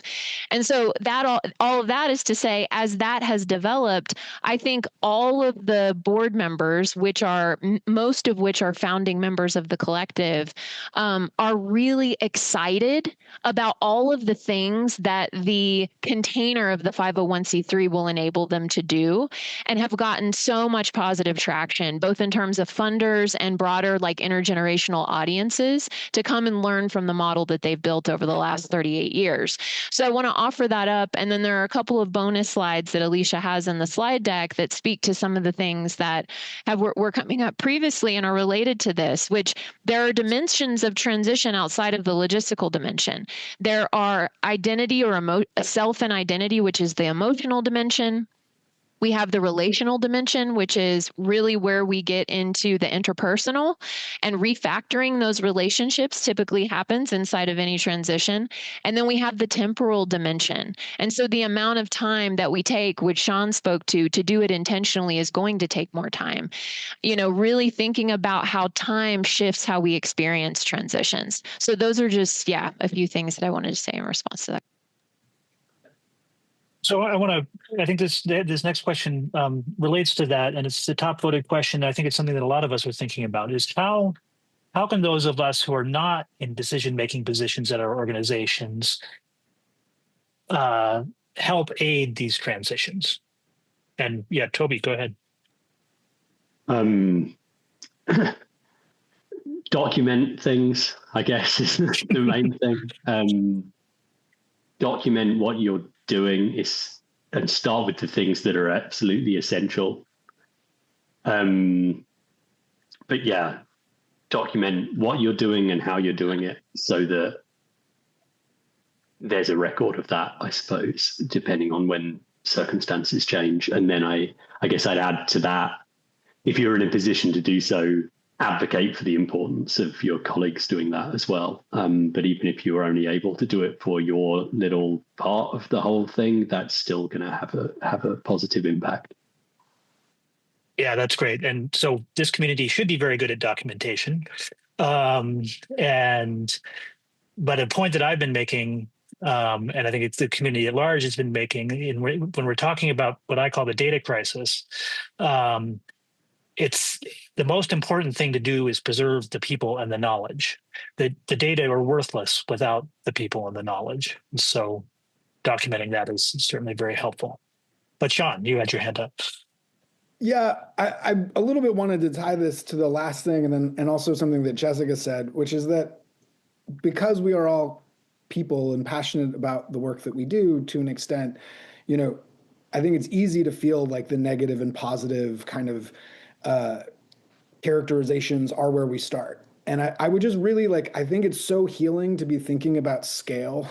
And so that all of that is to say, as that has developed, I think all of the board members members, which are most of which are founding members of the collective, are really excited about all of the things that the container of the 501c3 will enable them to do, and have gotten so much positive traction, both in terms of funders and broader like intergenerational audiences to come and learn from the model that they've built over the last 38 years. So I want to offer that up. And then there are a couple of bonus slides that Alicia has in the slide deck that speak to some of the things that were coming up previously and are related to this, which there are dimensions of transition outside of the logistical dimension. There are identity or self and identity, which is the emotional dimension. We have the relational dimension, which is really where we get into the interpersonal, and refactoring those relationships typically happens inside of any transition. And then we have the temporal dimension. And so the amount of time that we take, which Sean spoke to do it intentionally, is going to take more time. Really thinking about how time shifts how we experience transitions. So those are just, a few things that I wanted to say in response to that. So I think this next question relates to that, and it's the top voted question. I think it's something that a lot of us are thinking about: is how can those of us who are not in decision making positions at our organizations help aid these transitions? And Toby, go ahead. Document things, I guess, is the main thing. Document what you're doing and start with the things that are absolutely essential. But document what you're doing and how you're doing it so that there's a record of that, I suppose, depending on when circumstances change. And then I guess I'd add to that, if you're in a position to do so, advocate for the importance of your colleagues doing that as well. But even if you're only able to do it for your little part of the whole thing, that's still going to have a positive impact. Yeah, that's great. And so this community should be very good at documentation. But a point that I've been making, and I think it's the community at large has been making, when we're talking about what I call the data crisis, it's the most important thing to do is preserve the people and the knowledge. The data are worthless without the people and the knowledge. So documenting that is certainly very helpful. But Sean, you had your hand up. Yeah, I a little bit wanted to tie this to the last thing, and also something that Jessica said, which is that because we are all people and passionate about the work that we do to an extent, I think it's easy to feel like the negative and positive kind of characterizations are where we start. And I would just really I think it's so healing to be thinking about scale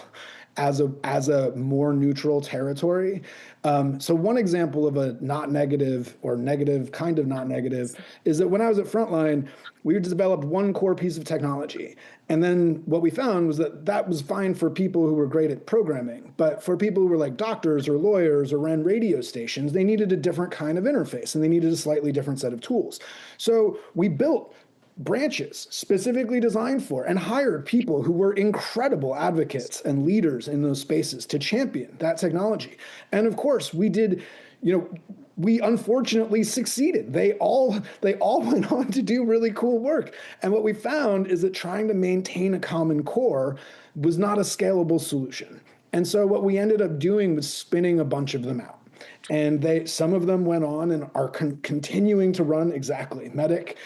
as a more neutral territory. So one example of a not negative or negative kind of not negative is that when I was at Frontline, we developed one core piece of technology. And then what we found was that was fine for people who were great at programming. But for people who were like doctors or lawyers or ran radio stations, they needed a different kind of interface and they needed a slightly different set of tools. So we built branches specifically designed for and hired people who were incredible advocates and leaders in those spaces to champion that technology. And of course, we did, we unfortunately succeeded. They all went on to do really cool work. And what we found is that trying to maintain a common core was not a scalable solution. And so what we ended up doing was spinning a bunch of them out. And some of them went on and are continuing to run exactly. Medic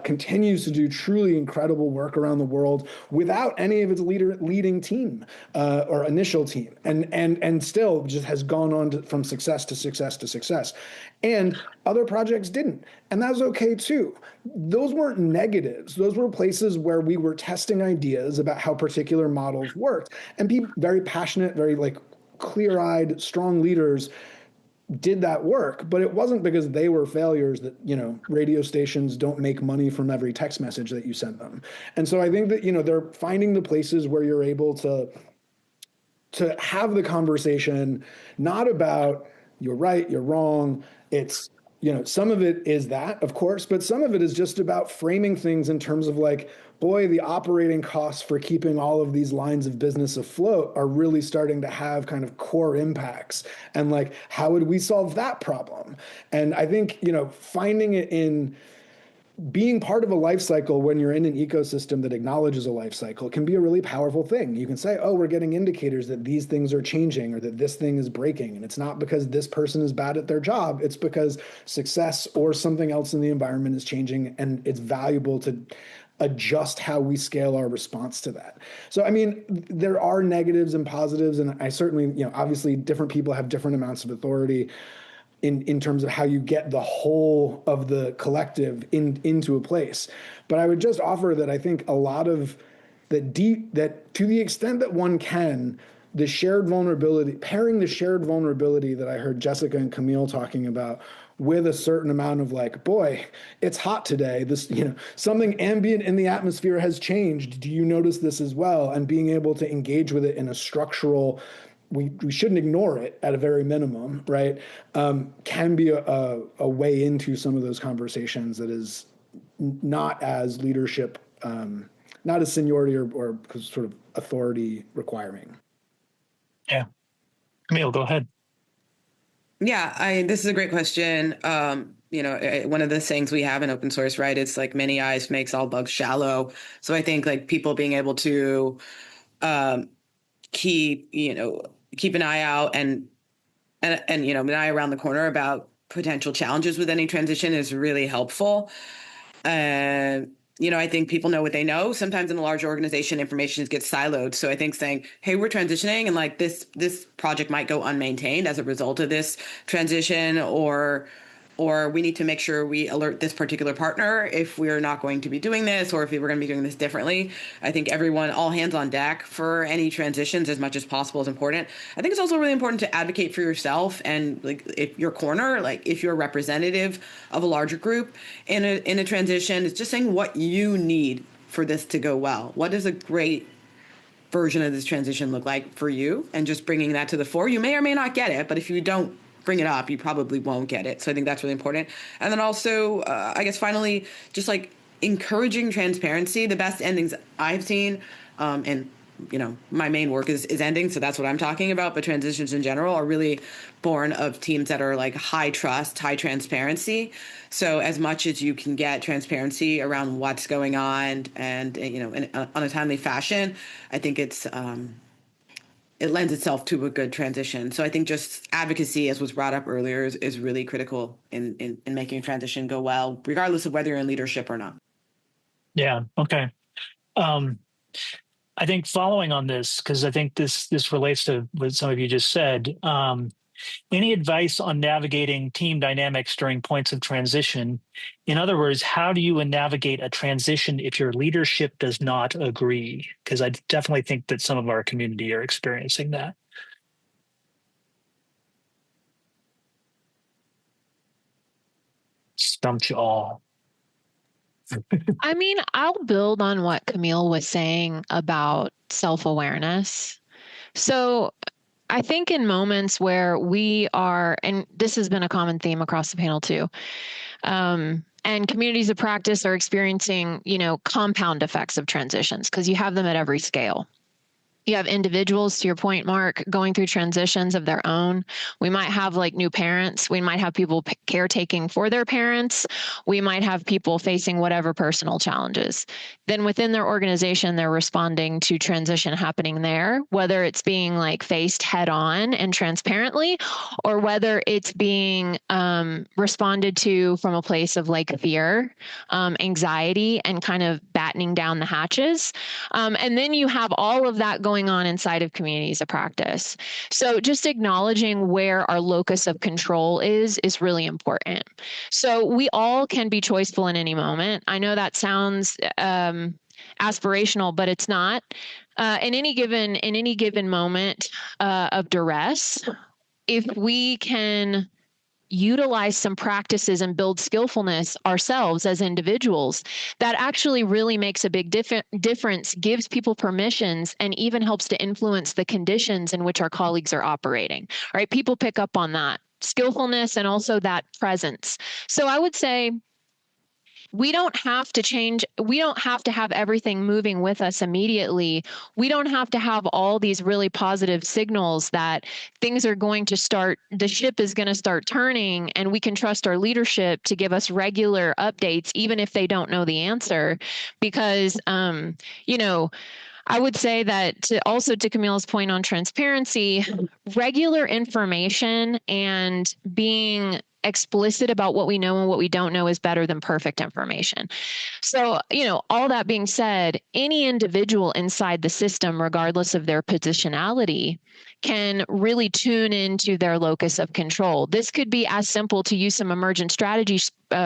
continues to do truly incredible work around the world without any of its leading team or initial team, and still just has gone on from success to success to success. And other projects didn't, and that was okay too. Those weren't negatives. Those were places where we were testing ideas about how particular models worked, and people very passionate, very clear-eyed, strong leaders did that work, but it wasn't because they were failures that, radio stations don't make money from every text message that you send them. And so I think that, they're finding the places where you're able to have the conversation, not about you're right, you're wrong. It's some of it is that, of course, but some of it is just about framing things in terms of like, boy, the operating costs for keeping all of these lines of business afloat are really starting to have kind of core impacts. And like, how would we solve that problem? And I think, finding it in being part of a life cycle when you're in an ecosystem that acknowledges a life cycle can be a really powerful thing. You can say, oh, we're getting indicators that these things are changing or that this thing is breaking. And it's not because this person is bad at their job. It's because success or something else in the environment is changing, and it's valuable to adjust how we scale our response to that. So, I mean, there are negatives and positives, and I certainly, obviously different people have different amounts of authority in terms of how you get the whole of the collective into a place. But I would just offer that I think a lot of that to the extent that one can, the shared vulnerability, pairing the shared vulnerability that I heard Jessica and Camille talking about with a certain amount of like, boy, it's hot today. This, something ambient in the atmosphere has changed. Do you notice this as well? And being able to engage with it in a structural, we shouldn't ignore it at a very minimum, right? Can be a way into some of those conversations that is not as leadership, not as seniority or sort of authority requiring. Yeah. Camille, go ahead. Yeah, this is a great question. One of the sayings we have in open source, right? It's like many eyes makes all bugs shallow. So I think like people being able to keep an eye out and an eye around the corner about potential challenges with any transition is really helpful. I think people know what they know. Sometimes in a large organization, information gets siloed. So I think saying, hey, we're transitioning and like this project might go unmaintained as a result of this transition, or we need to make sure we alert this particular partner if we're not going to be doing this, or if we're going to be doing this differently. I think all hands on deck for any transitions as much as possible is important. I think it's also really important to advocate for yourself and like if your corner, like if you're representative of a larger group in a transition, it's just saying what you need for this to go well. What does a great version of this transition look like for you? And just bringing that to the fore. You may or may not get it, but if you don't bring it up, you probably won't get it. So I think that's really important. And then also, I guess finally, just like encouraging transparency. The best endings I've seen, and my main work is ending, so that's what I'm talking about. But transitions in general are really born of teams that are like high trust, high transparency. So as much as you can get transparency around what's going on and on a timely fashion, I think it lends itself to a good transition. So I think just advocacy, as was brought up earlier, is really critical in making a transition go well, regardless of whether you're in leadership or not. Yeah. Okay. I think following on this, because I think this relates to what some of you just said, any advice on navigating team dynamics during points of transition? In other words, how do you navigate a transition if your leadership does not agree? Because I definitely think that some of our community are experiencing that. Stumped you all. I mean, I'll build on what Camille was saying about self-awareness. So I think in moments where we are, and this has been a common theme across the panel too, and communities of practice are experiencing, compound effects of transitions because you have them at every scale. You have individuals, to your point, Mark, going through transitions of their own. We might have like new parents. We might have people caretaking for their parents. We might have people facing whatever personal challenges. Then within their organization, they're responding to transition happening there, whether it's being like faced head on and transparently, or whether it's being responded to from a place of like fear, anxiety, and kind of battening down the hatches. And then you have all of that going on inside of communities of practice. So just acknowledging where our locus of control is really important. So we all can be choiceful in any moment. I know that sounds aspirational, but it's not. In any given moment of duress, if we can utilize some practices and build skillfulness ourselves as individuals, that actually really makes a big difference, gives people permissions, and even helps to influence the conditions in which our colleagues are operating, right? People pick up on that skillfulness and also that presence. So I would say we don't have to change. We don't have to have everything moving with us immediately. We don't have to have all these really positive signals that things are going to start, the ship is going to start turning, and we can trust our leadership to give us regular updates, even if they don't know the answer. Because, you know, I would say that to Camille's point on transparency, regular information and being explicit about what we know and what we don't know is better than perfect information. So, all that being said, any individual inside the system, regardless of their positionality, can really tune into their locus of control. This could be as simple, to use some emergent strategy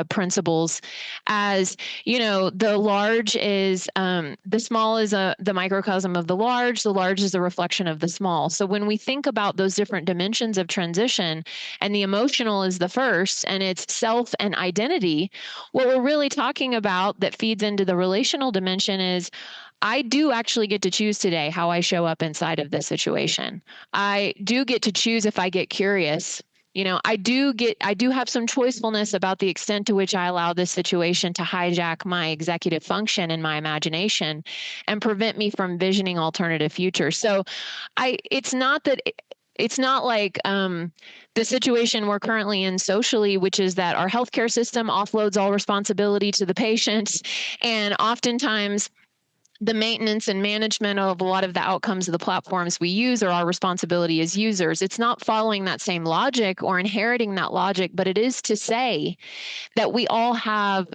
principles, as the large is the small is the microcosm of the large is a reflection of the small. So when we think about those different dimensions of transition, and the emotional is the first, and it's self and identity, what we're really talking about that feeds into the relational dimension is, I do actually get to choose today how I show up inside of this situation. I do get to choose if I get curious. I do have some choicefulness about the extent to which I allow this situation to hijack my executive function and my imagination and prevent me from visioning alternative futures. So it's not like the situation we're currently in socially, which is that our healthcare system offloads all responsibility to the patients. And oftentimes the maintenance and management of a lot of the outcomes of the platforms we use are our responsibility as users. It's not following that same logic or inheriting that logic, but it is to say that we all have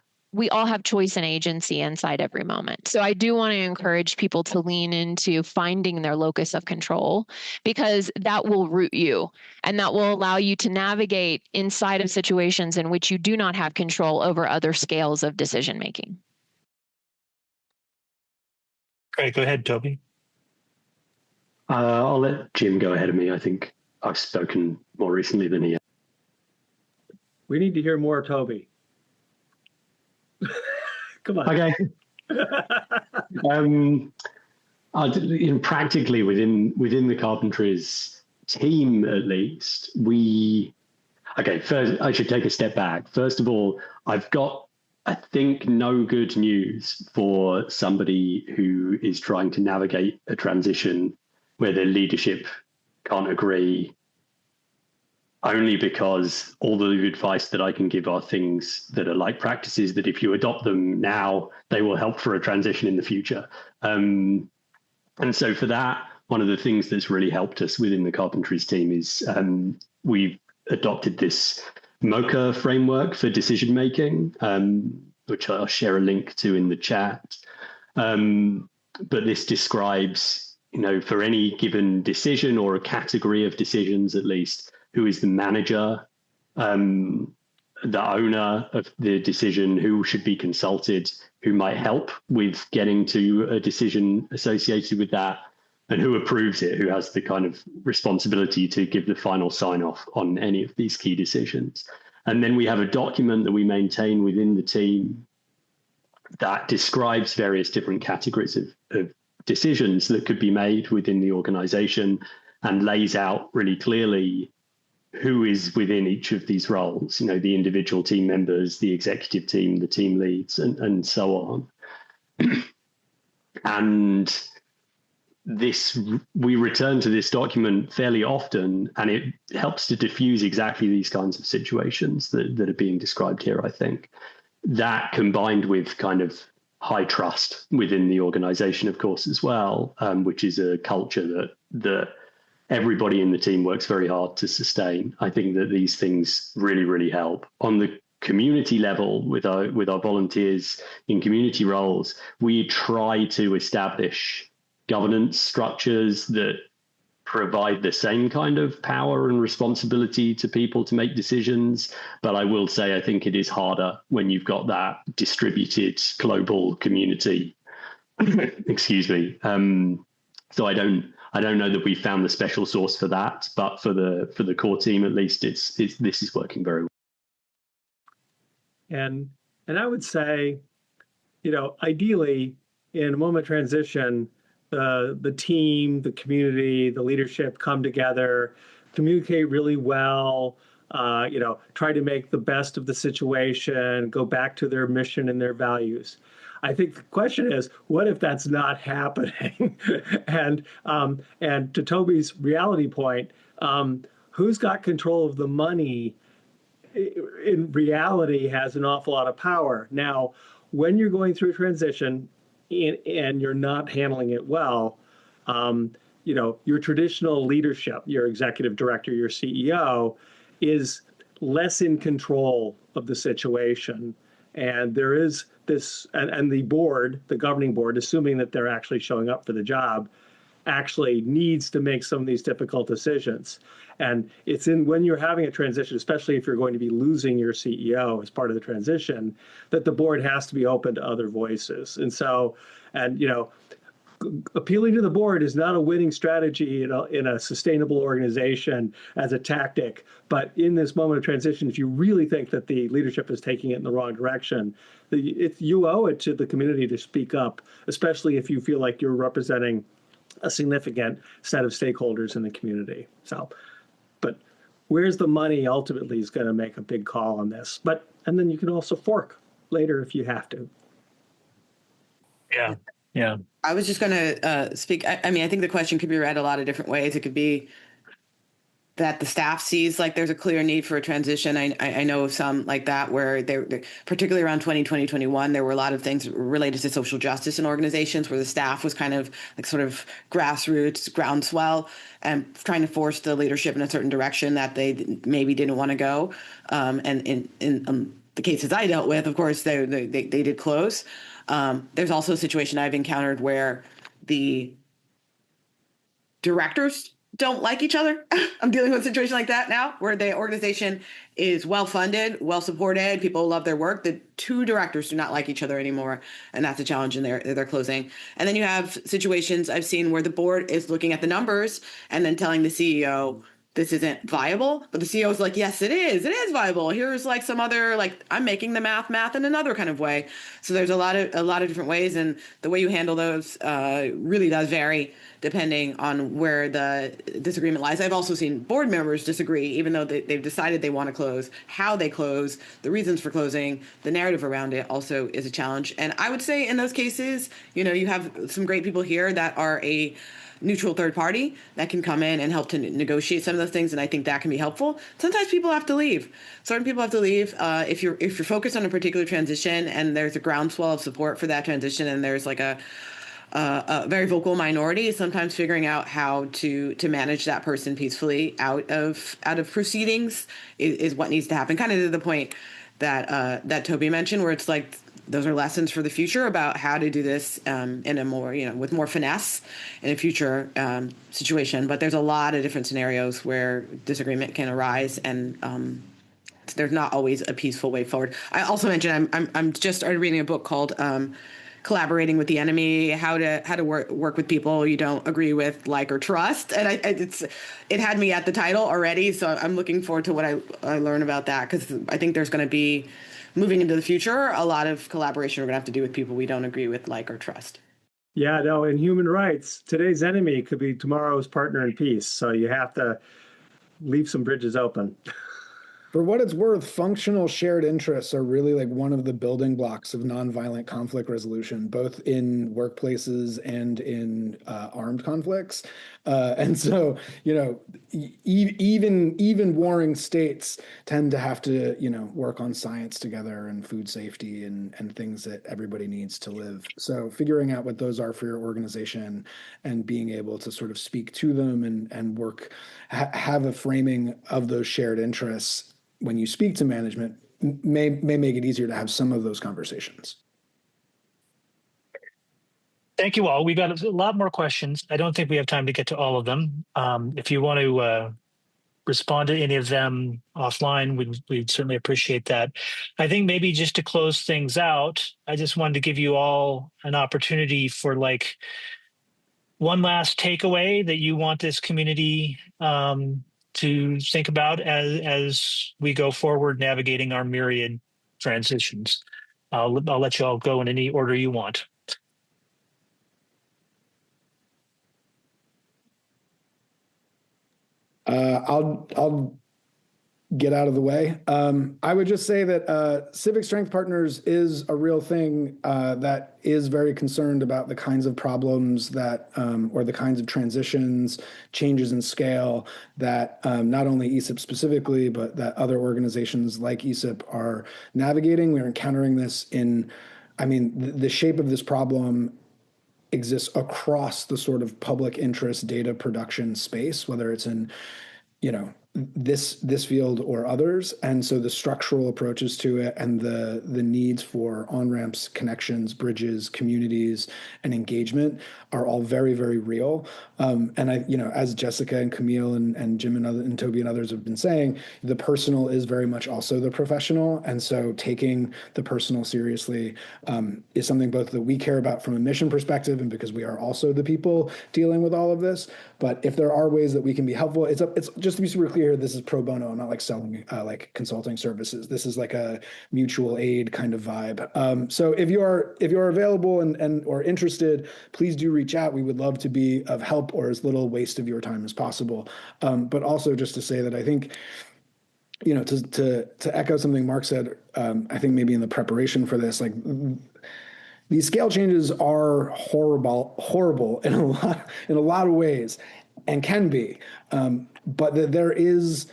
choice and agency inside every moment. So I do want to encourage people to lean into finding their locus of control, because that will root you and that will allow you to navigate inside of situations in which you do not have control over other scales of decision making. Great. Go ahead, Toby. I'll let Jim go ahead of me. I think I've spoken more recently than he has. We need to hear more, Toby. Come on. Okay. Practically within the Carpentries team, at least, first I should take a step back. First of all, I've got, I think, no good news for somebody who is trying to navigate a transition where their leadership can't agree, only because all the advice that I can give are things that are like practices that if you adopt them now, they will help for a transition in the future. And so for that, one of the things that's really helped us within the Carpentries team is we've adopted this MOCA framework for decision making, which I'll share a link to in the chat. But this describes, for any given decision or a category of decisions, at least, who is the manager, the owner of the decision, who should be consulted, who might help with getting to a decision associated with that, and who approves it, who has the kind of responsibility to give the final sign off on any of these key decisions. And then we have a document that we maintain within the team that describes various different categories of decisions that could be made within the organization, and lays out really clearly who is within each of these roles, the individual team members, the executive team, the team leads, and so on. And we return to this document fairly often, and it helps to diffuse exactly these kinds of situations that are being described here, I think. That, combined with kind of high trust within the organization, of course, as well, which is a culture that everybody in the team works very hard to sustain. I think that these things really, really help. On the community level, with our volunteers in community roles, we try to establish governance structures that provide the same kind of power and responsibility to people to make decisions. But I will say, I think it is harder when you've got that distributed global community. Excuse me. So I don't know that we found the special sauce for that, but for the core team, at least, this is working very well. And I would say, ideally, in a moment of transition, the team, the community, the leadership come together, communicate really well, try to make the best of the situation, go back to their mission and their values. I think the question is, what if that's not happening? And to Toby's reality point, who's got control of the money in reality has an awful lot of power. Now, when you're going through a transition and you're not handling it well, your traditional leadership, your executive director, your CEO, is less in control of the situation. And there is this, and the board, the governing board, assuming that they're actually showing up for the job, actually needs to make some of these difficult decisions. And it's when you're having a transition, especially if you're going to be losing your CEO as part of the transition, that the board has to be open to other voices. And so, appealing to the board is not a winning strategy in a sustainable organization as a tactic. But in this moment of transition, if you really think that the leadership is taking it in the wrong direction, you owe it to the community to speak up, especially if you feel like you're representing a significant set of stakeholders in the community. But where's the money ultimately is going to make a big call on this. And then you can also fork later if you have to. Yeah. I was just going to speak. I mean, I think the question could be read a lot of different ways. It could be that the staff sees like there's a clear need for a transition. I know of some like that where they're particularly around 2020, 2021, there were a lot of things related to social justice in organizations where the staff was kind of like sort of grassroots groundswell and trying to force the leadership in a certain direction that they maybe didn't want to go. And in the cases I dealt with, of course, they did close. There's also a situation I've encountered where the directors don't like each other. I'm dealing with a situation like that now where the organization is well-funded, well-supported. People love their work. The two directors do not like each other anymore. And that's a challenge in their closing. And then you have situations I've seen where the board is looking at the numbers and then telling the CEO, this isn't viable. But the CEO is like, yes, it is. It is viable. Here's like some other, like I'm making the math in another kind of way. So there's a lot of different ways. And the way you handle those really does vary depending on where the disagreement lies. I've also seen board members disagree, even though they've decided they want to close. How they close, the reasons for closing, the narrative around it also is a challenge. And I would say in those cases, you have some great people here that are a neutral third party that can come in and help to negotiate some of those things, and I think that can be helpful. Sometimes people have to leave. Certain people have to leave. If you're focused on a particular transition and there's a groundswell of support for that transition, and there's like a very vocal minority, sometimes figuring out how to manage that person peacefully out of proceedings is what needs to happen. Kind of to the point that Toby mentioned, where it's like those are lessons for the future about how to do this in a more, with more finesse in a future situation. But there's a lot of different scenarios where disagreement can arise, and there's not always a peaceful way forward. I also mentioned I'm just started reading a book called Collaborating with the Enemy: How to work with people you don't agree with, like, or trust. And it had me at the title already, so I'm looking forward to what I learn about that, because I think there's going to be, moving into the future, a lot of collaboration we're going to have to do with people we don't agree with, like, or trust. Yeah, no, in human rights, today's enemy could be tomorrow's partner in peace. So you have to leave some bridges open. For what it's worth, functional shared interests are really like one of the building blocks of nonviolent conflict resolution, both in workplaces and in armed conflicts. And so, even warring states tend to have to, work on science together and food safety and things that everybody needs to live. So figuring out what those are for your organization and being able to sort of speak to them and work, have a framing of those shared interests when you speak to management may make it easier to have some of those conversations. Thank you all. We've got a lot more questions. I don't think we have time to get to all of them. If you want to respond to any of them offline, we'd certainly appreciate that. I think maybe just to close things out, I just wanted to give you all an opportunity for like one last takeaway that you want this community to think about as we go forward navigating our myriad transitions. I'll let you all go in any order you want. I'll get out of the way. I would just say that Civic Strength Partners is a real thing that is very concerned about the kinds of problems that, or the kinds of transitions, changes in scale that not only ESIP specifically, but that other organizations like ESIP are navigating. We're encountering this the shape of this problem exists across the sort of public interest data production space, whether it's in this field or others. And so the structural approaches to it and the needs for on-ramps, connections, bridges, communities, and engagement are all very, very real. And as Jessica and Camille and Jim and Toby and others have been saying, the personal is very much also the professional. And so taking the personal seriously is something both that we care about from a mission perspective and because we are also the people dealing with all of this. But if there are ways that we can be helpful, it's just to be super clear, this is pro bono. I'm not like selling like consulting services. This is like a mutual aid kind of vibe. So if you are available and or interested, please do reach out. We would love to be of help or as little waste of your time as possible. But also just to say that I think, to echo something Mark said, I think maybe in the preparation for this, like these scale changes are horrible in a lot of ways, and can be, but there is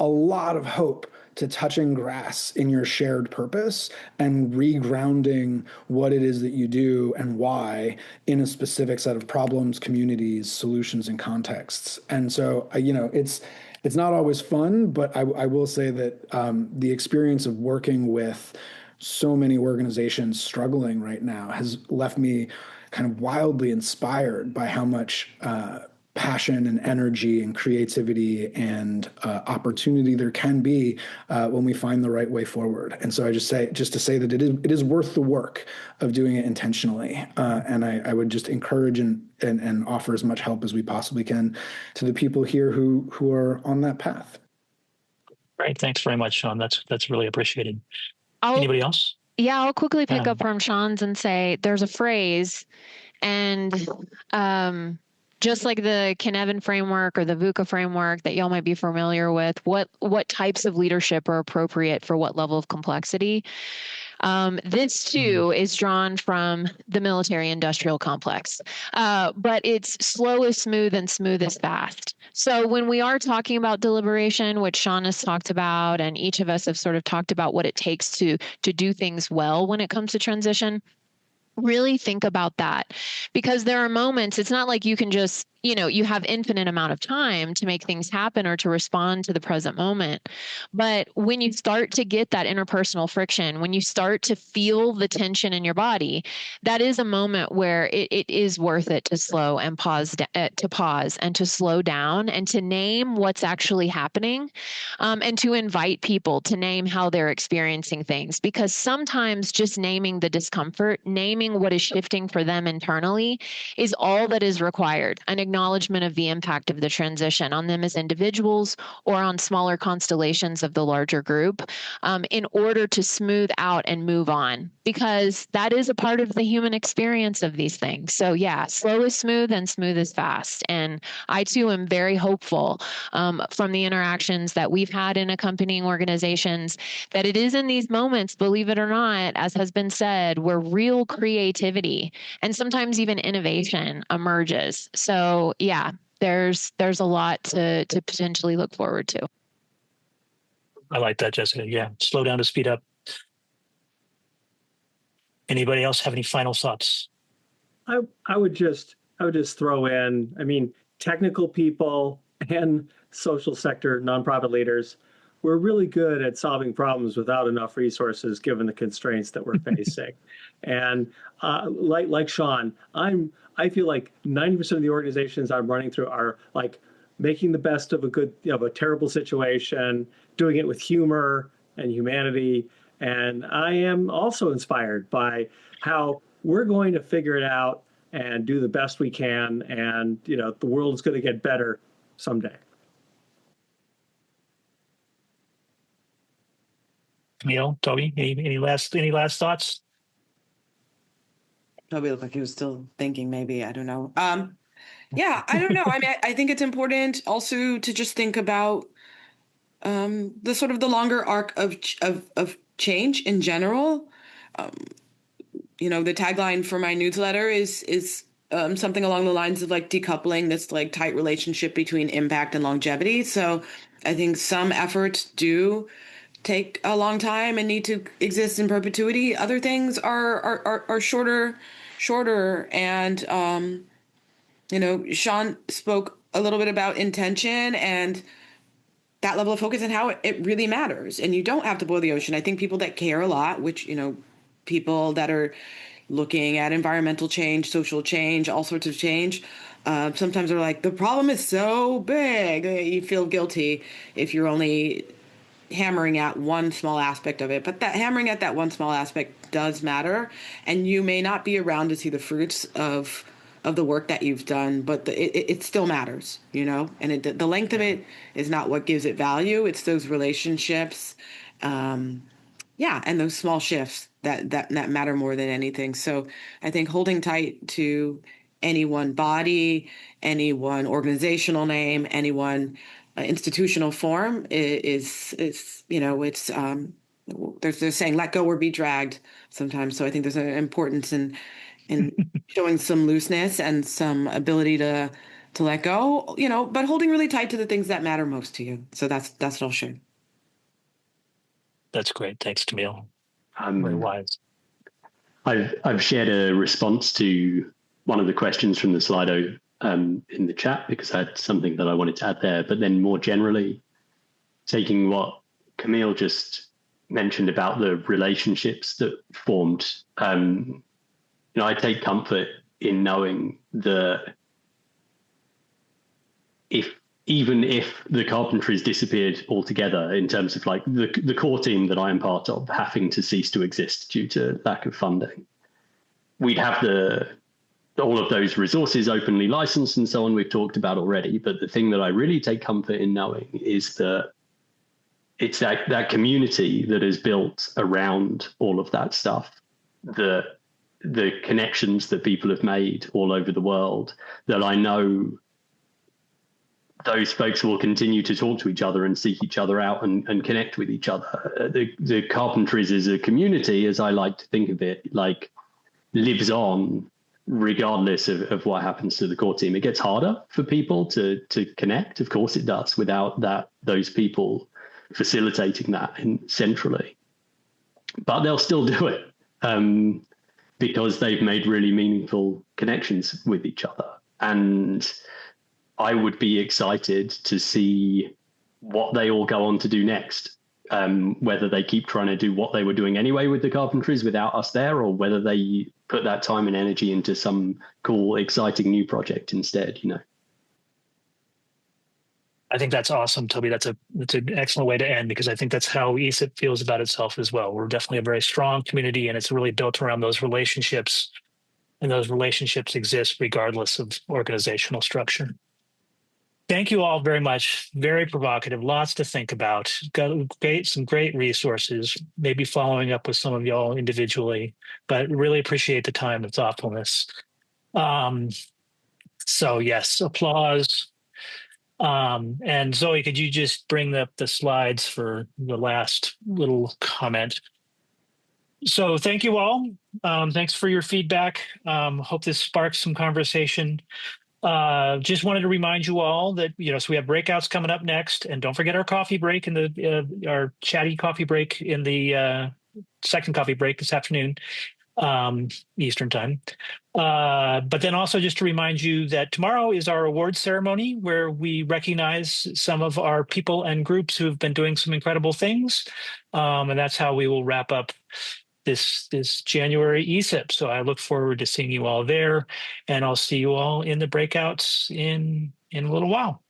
a lot of hope to touching grass in your shared purpose and regrounding what it is that you do and why in a specific set of problems, communities, solutions, and contexts. And so, it's not always fun, but I will say that the experience of working with so many organizations struggling right now has left me kind of wildly inspired by how much passion and energy and creativity and opportunity there can be when we find the right way forward. And so I just to say that it is worth the work of doing it intentionally. And I would just encourage and offer as much help as we possibly can to the people here who are on that path. Great. Thanks very much, Sean. That's really appreciated. Anybody else? Yeah, I'll quickly pick up from Sean's and say there's a phrase, and just like the Kinevin framework or the VUCA framework that y'all might be familiar with, what types of leadership are appropriate for what level of complexity. This too is drawn from the military industrial complex, but it's slow is smooth and smooth is fast. So when we are talking about deliberation, which Sean has talked about, and each of us have sort of talked about what it takes to do things well when it comes to transition, really think about that, because there are moments, it's not like you can just, you have infinite amount of time to make things happen or to respond to the present moment. But when you start to get that interpersonal friction, when you start to feel the tension in your body, that is a moment where it is worth it to slow and pause and to slow down and to name what's actually happening, and to invite people to name how they're experiencing things. Because sometimes just naming the discomfort, naming what is shifting for them internally is all that is required. An acknowledgement of the impact of the transition on them as individuals or on smaller constellations of the larger group, in order to smooth out and move on, because that is a part of the human experience of these things. So yeah, slow is smooth and smooth is fast. And I too am very hopeful from the interactions that we've had in accompanying organizations that it is in these moments, believe it or not, as has been said, where real creativity and sometimes even innovation emerges. So yeah, there's a lot to potentially look forward to. I like that, Jessica. Yeah, slow down to speed up. Anybody else have any final thoughts? I would just throw in, technical people and social sector nonprofit leaders, we're really good at solving problems without enough resources given the constraints that we're facing. And like Sean, I feel like 90% of the organizations I'm running through are like making the best of a terrible situation, doing it with humor and humanity. And I am also inspired by how we're going to figure it out and do the best we can. And, the world is going to get better someday. Camille, Toby, any last thoughts? Toby looked like he was still thinking, maybe. I don't know. Yeah, I don't know. I think it's important also to just think about the sort of the longer arc of change in general. Um, the tagline for my newsletter is something along the lines of like decoupling this like tight relationship between impact and longevity. So I think some efforts do take a long time and need to exist in perpetuity. Other things are shorter. And Sean spoke a little bit about intention and that level of focus and how it really matters. And you don't have to boil the ocean. I think people that care a lot, which, people that are looking at environmental change, social change, all sorts of change, sometimes are like, the problem is so big. You feel guilty if you're only hammering at one small aspect of it. But that hammering at that one small aspect does matter. And you may not be around to see the fruits of the work that you've done, but it still matters, and the length of it is not what gives it value. It's those relationships, and those small shifts that matter more than anything. So I think holding tight to any one body, any one organizational name, any one institutional form is it's they're saying let go or be dragged sometimes. So I think there's an importance in showing some looseness and some ability to let go, but holding really tight to the things that matter most to you. So that's what I'll share. That's great. Thanks, Camille. Very wise. I've shared a response to one of the questions from the Slido in the chat because I had something that I wanted to add there. But then more generally, taking what Camille just mentioned about the relationships that formed, I take comfort in knowing that even if the carpentries disappeared altogether in terms of like the core team that I am part of having to cease to exist due to lack of funding, we'd have all of those resources openly licensed and so on we've talked about already. But the thing that I really take comfort in knowing is that it's that community that is built around all of that stuff, the connections that people have made all over the world, that I know those folks will continue to talk to each other and seek each other out and connect with each other. The carpentries as a community, as I like to think of it, like lives on regardless of what happens to the core team. It gets harder for people to connect. Of course it does, without those people facilitating that centrally. But they'll still do it because they've made really meaningful connections with each other. And I would be excited to see what they all go on to do next, whether they keep trying to do what they were doing anyway with the carpentries without us there, or whether they put that time and energy into some cool, exciting new project instead, I think that's awesome, Toby. That's an excellent way to end, because I think that's how ESIP feels about itself as well. We're definitely a very strong community, and it's really built around those relationships, and those relationships exist regardless of organizational structure. Thank you all very much. Very provocative, lots to think about. Got some great resources, maybe following up with some of y'all individually, but really appreciate the time and thoughtfulness. So yes, applause. And Zoe, could you just bring up the slides for the last little comment? So thank you all. Thanks for your feedback. Hope this sparks some conversation. Just wanted to remind you all that, so we have breakouts coming up next, and don't forget our coffee break our chatty coffee break in the second coffee break this afternoon, Eastern time. But then also just to remind you that tomorrow is our awards ceremony, where we recognize some of our people and groups who have been doing some incredible things. And that's how we will wrap up this January ESIP. So I look forward to seeing you all there, and I'll see you all in the breakouts in a little while.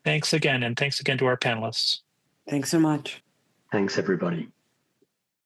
Thanks again, and thanks again to our panelists. Thanks so much. Thanks, everybody.